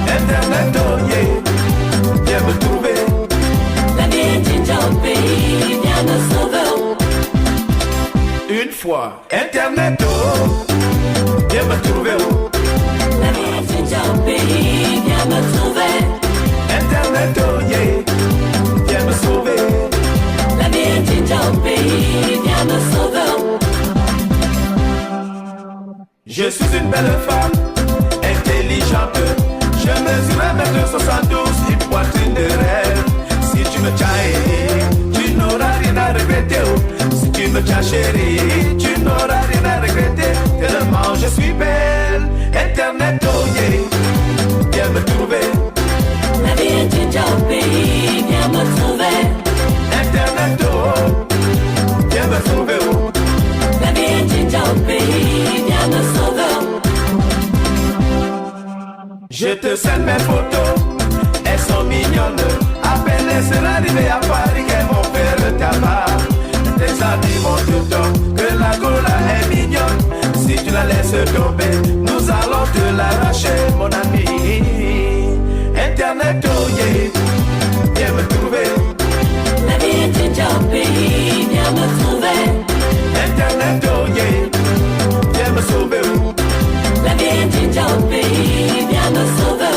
Internet, oh, yeah, viens me trouver. La vie est une job, pays, viens me sauver. Une fois, Internet, oh, viens me trouver, oh. La vie est une job, pays, viens me trouver. Internet, oh, yeah, viens me sauver. La vie est une job, pays, viens me sauver. Je suis une belle femme, intelligente. Je mesure 1m72, une poitrine de rêve. Si tu me tiens, tu n'auras rien à regretter. Si tu me tiens chérie, tu n'auras rien à regretter. Tellement je suis belle. Internet, oh yeah, viens me trouver. La vie est une job, pays, viens me trouver. Internet, oh, viens me trouver, oh. La vie est une job, pays, viens me sauver. Je te scène mes photos, elles sont mignonnes. À peine elles arrivées à Paris qu'elles vont faire le tabac. Tes amis vont te dire que la cola est mignonne. Si tu la laisses tomber, nous allons te l'arracher, mon ami. Internet, oh yeah, viens me trouver. La vie est une job, pays, viens me trouver. Internet, oh yeah, viens me sauver. La vie est une job, pays, viens me sauver.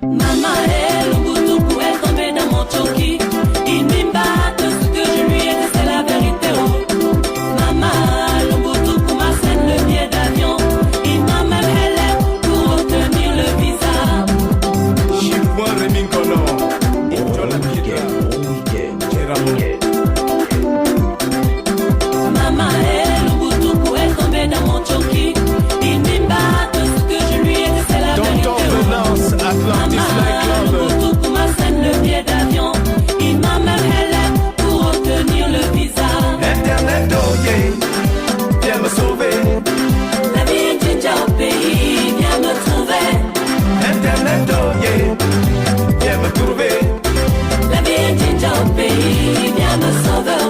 Maman est l'Ubutuku est tombée dans mon choki. Il m'imbat de ce que je lui ai dit, c'est la vérité. Oh. Maman, l'Ubutuku m'a scène le billet d'avion. Il m'a même élève pour obtenir le visa. Je suis point Rémi Kono. Maman est l'Ubutuku est tombée dans mon choki. Il m'imbat de ce que je lui ai dit, c'est la vérité. Atlantis Maman, l'Ubutuku m'a scène le billet d'avion. Il m'a même élève pour obtenir le visa. Internet, oh yeah, viens me sauver. La vie est une job, pays, viens me trouver. Internet, oh yeah, viens me trouver. La vie est une job, pays, viens me sauver.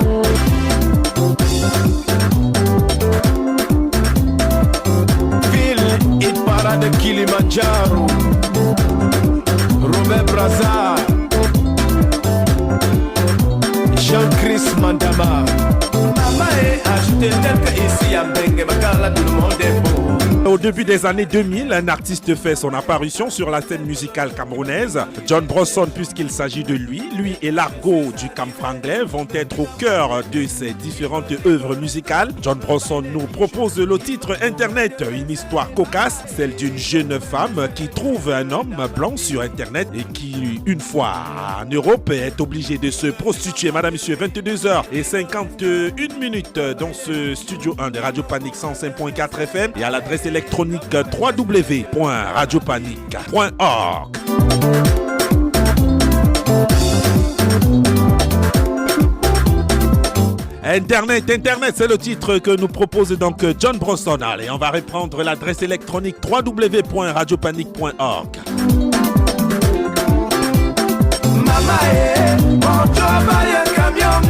Ville, hit parade Kilimanjaro. Robert Brazza, Jean-Chris Mandama. Maman est ajouté tel que ici à Bengue, Bakala, tout le monde est beau. Au début des années 2000, un artiste fait son apparition sur la scène musicale camerounaise. John Brosson, puisqu'il s'agit de lui et l'argot du camp franglais vont être au cœur de ces différentes œuvres musicales. John Brosson nous propose le titre Internet, une histoire cocasse, celle d'une jeune femme qui trouve un homme blanc sur Internet et qui, une fois en Europe, est obligé de se prostituer. Madame, monsieur, 22h51 dans ce studio 1 de Radio Panique 105.4 FM et à l'adresse électronique www.radiopanique.org. Internet, c'est le titre que nous propose donc John Brosson. Allez, on va reprendre l'adresse électronique www.radiopanique.org. Maman est mon travail un camion.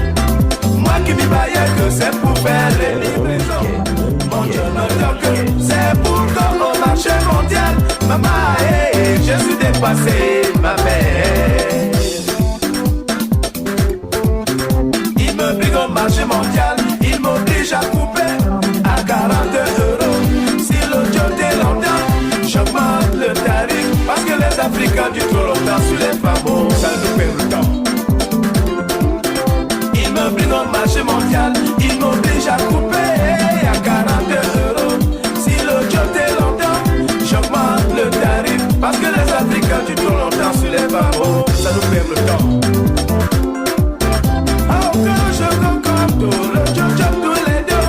Moi qui m'y baillais que c'est pour faire les livraisons. Mon Dieu me dit que c'est pour comme au marché mondial. Maman est, je suis dépassé, ma mère. Il me pique au marché mondial, il m'oblige à couper à 40 euros. Si l'audio t'est longtemps, j'augmente le tarif. Parce que les Africains du trop longtemps sur les femmes, ça nous perd le temps. Il me pique au marché mondial, il m'oblige à couper à 40 euros. Si l'audio t'est longtemps, j'augmente le tarif. Parce que les Africains du trop longtemps sur les femmes, ça nous perd le temps. Je concorde le job tous les deux.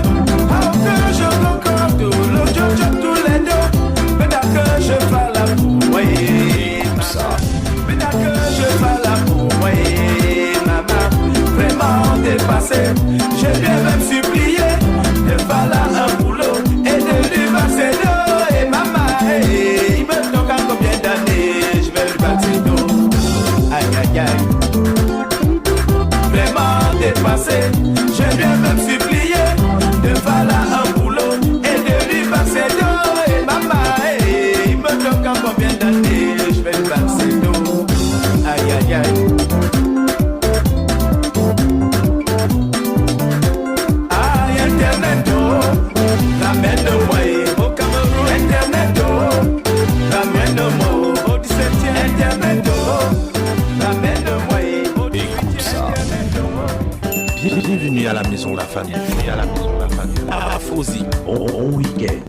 Je concorde le job maison la famille. Afrozy. Bon week-end.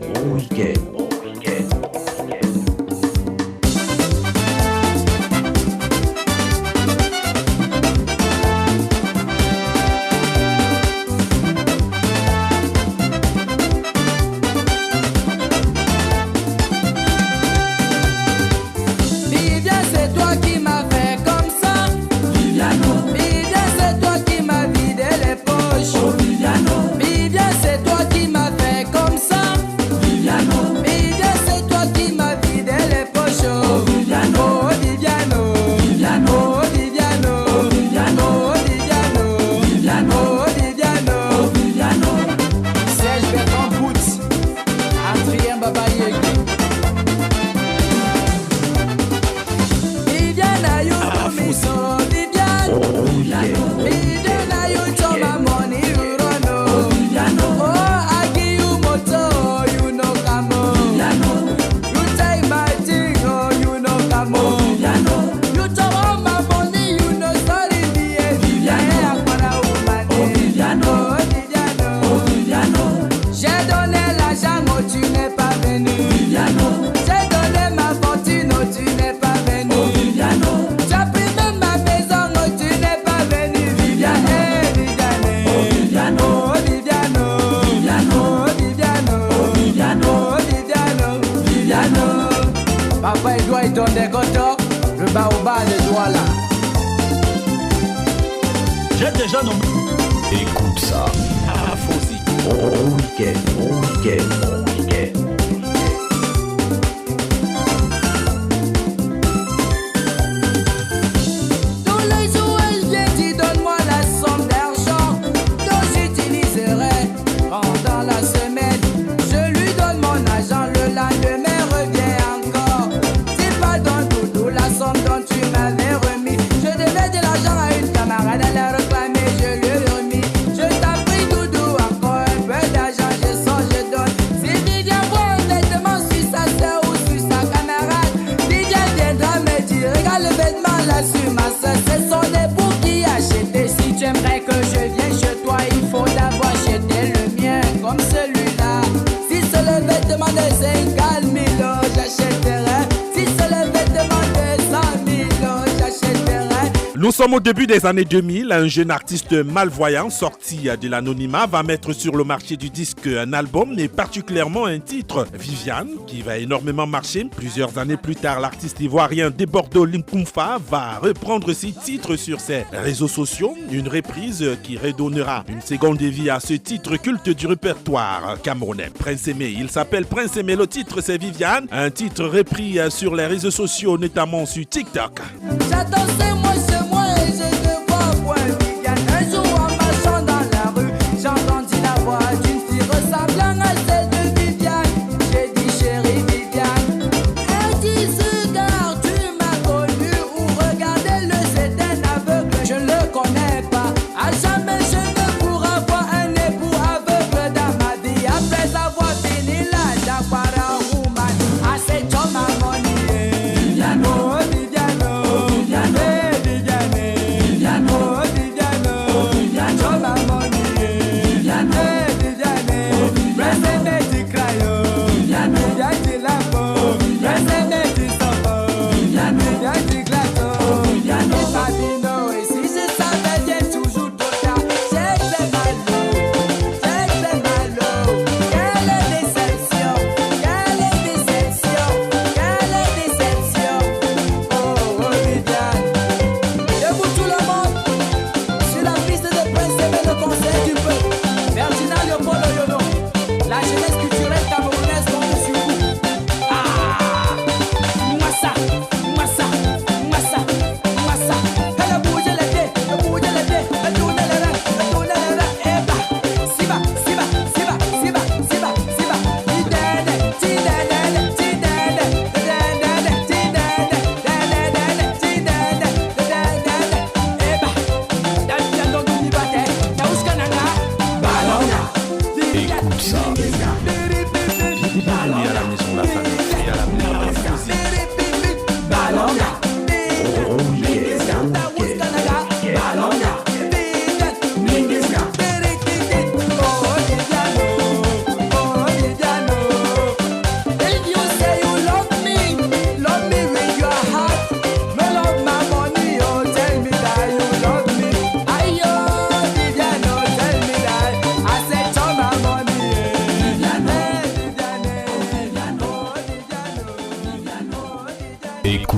Écoute ça. Afrozy. Bon week-end. Tous les jours, elle dit donne-moi la somme d'argent dont j'utiliserai pendant la semaine. Je lui donne mon argent, le lendemain revient encore. C'est pas dans doudou la somme dont tu m'avais remis. Je devais de l'argent à une camarade, elle a réclamé, je lui ai remis. Je t'ai pris doudou, encore un peu d'argent, je sors, je donne. Si Vivian voit un vêtement sur sa soeur ou sur sa camarade, Vivian viendra me dire, regarde le vêtement là sur ma soeur, c'est son époux qui a acheté. Si tu aimerais que je vienne chez toi, il faut d'abord acheter le mien, comme celui-là. Si c'est le vêtement de 50 000 €, j'achèterai. Si c'est le vêtement de 100 000 €, j'achèterai. Nous sommes au début des années 2000. Un jeune artiste malvoyant sorti de l'anonymat va mettre sur le marché du disque un album et particulièrement un titre, Viviane, qui va énormément marcher. Plusieurs années plus tard, l'artiste ivoirien Debordo Linkoumfa va reprendre ses titres sur ses réseaux sociaux. Une reprise qui redonnera une seconde vie à ce titre culte du répertoire camerounais. Prince Aimé, il s'appelle Prince Aimé, le titre c'est Viviane. Un titre repris sur les réseaux sociaux, notamment sur TikTok. J'attends, c'est moi et je te vois point Viviane. Un jour en marchant dans la rue, j'ai entendu la voix d'une fille ressemblant à celle de Viviane. J'ai dit chérie Viviane. Elle dit regarde, tu m'as connu ou regardez-le, c'est un aveugle. Je ne le connais pas. À jamais je ne pourrai avoir un époux aveugle dans ma vie. Après avoir fini la Jaguara woman, I say John Mamoni. Viviane, oh Viviane, oh Viviane.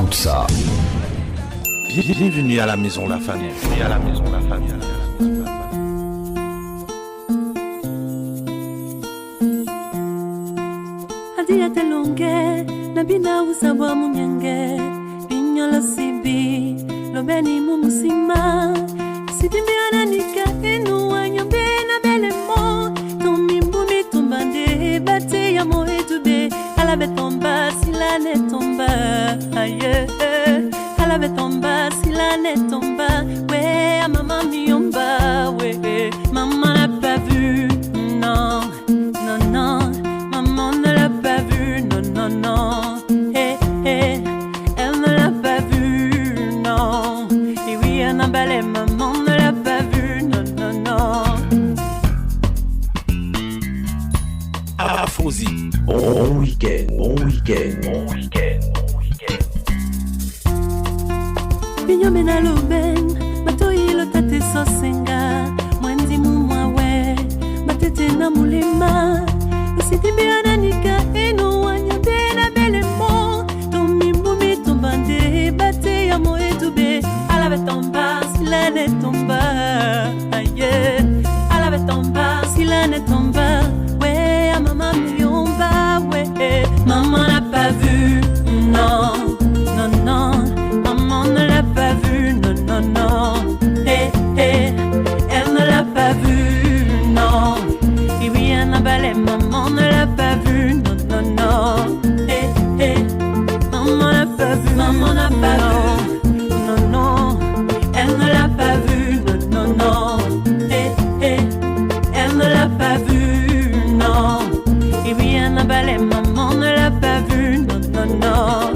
écoute ça. Bienvenue à la maison, la famille. Bienvenue à la maison, la famille. Adiate longue, nabina usabwa munyenge, binyola sibi, lobeni mumusima, sidimi ananika enu anyombe na belemo, tomimbumi tumbande, bate ya mohetube, alabe tomba, sila ne tomba, aye, alabe tomba, sila ne tomba, we, maman miomba, we, maman n'a pas vu, non, non, non. Maman ne l'a pas vu, non, non, non. Eh, eh, elle ne l'a pas vu, non. Et oui, elle n'a pas les maman ne l'a pas vu, non, non, non. Afrosi. Bon week-end, bon week-end, bon week-end, bon week-end. Binyomena loben, matoi lo tate sosenga, mwendi mumwawe, matete na mulema. Sidimi ananika eno wanyambe na belemo, tomimbumi tombande, bate ya mohetube, alabe tomba, sila ne tomba, aye, alabe tomba, sila ne tomba, we, maman miomba, we, maman n'a pas vu, non, non, non, maman ne l'a pas vu, non, non, non, eh, eh, elle ne l'a pas vu, non, et oui, elle n'a pas les maman ne l'a pas vu, non, non, non, eh, eh, maman n'a pas vu, maman n'a pas vu, non, non, elle ne l'a pas vu, non, non, non, eh, eh, elle ne l'a pas vu, non, et oui, elle n'a pas les maman ne l'a pas vu, non, non, non.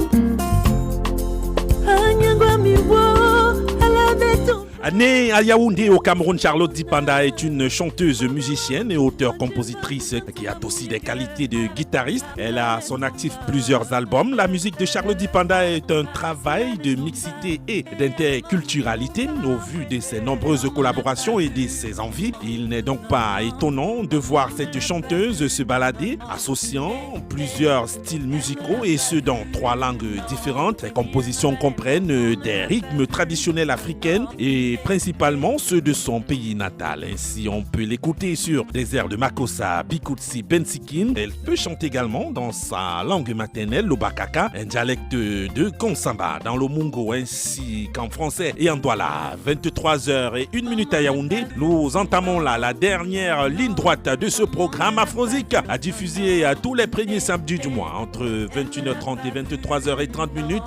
Née à Yaoundé au Cameroun, Charlotte Dipanda est une chanteuse, musicienne et auteure-compositrice qui a aussi des qualités de guitariste. Elle a à son actif plusieurs albums. La musique de Charlotte Dipanda est un travail de mixité et d'interculturalité. Au vu de ses nombreuses collaborations et de ses envies, il n'est donc pas étonnant de voir cette chanteuse se balader, associant plusieurs styles musicaux et ce dans 3 langues différentes. Ses compositions comprennent des rythmes traditionnels africains et principalement ceux de son pays natal. Ainsi, on peut l'écouter sur des airs de Makossa, Bikutsi, Bensikin. Elle peut chanter également dans sa langue maternelle, le Bakaka, un dialecte de Konsamba dans le Mungo, ainsi qu'en français et en Douala. 23h01 à Yaoundé, nous entamons là la dernière ligne droite de ce programme Afrozik à diffuser à tous les premiers samedis du mois entre 21h30 et 23h30.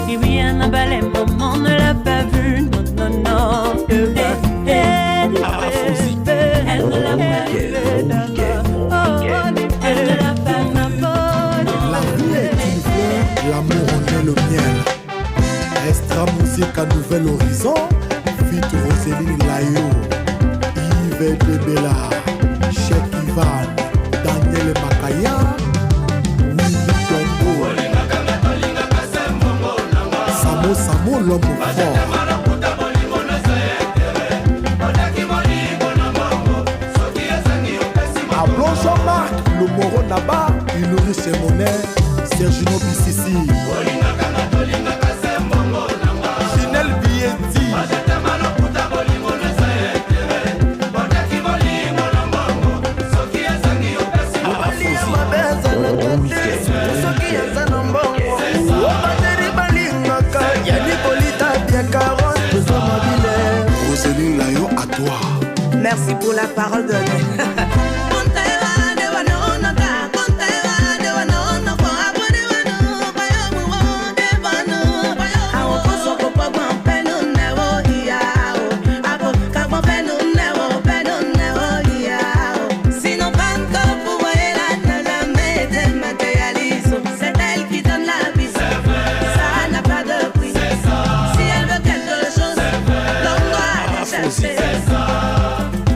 Et oui, Annabelle, maman ne l'a pas vu, non, non, non. Afrozik. Elle ne l'a pas vu, elle ne l'a pas vu. La vie est une fleur, l'amour en est le miel. Extra musique à Nouvel Horizon, Fit Roseline Layo, Yves Debela, Cheikh Ivan, Daniel Makaya, Mimi Tombo, Samo l'homme fort. Ablon Jean-Marc, le Moro Naba, Ulrich Monet, Sergino Bississi, Ginel Bietti, Roseline Layo, à toi. Merci pour la parole donnée.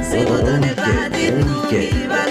Si vous donnez pas, dites-nous qui va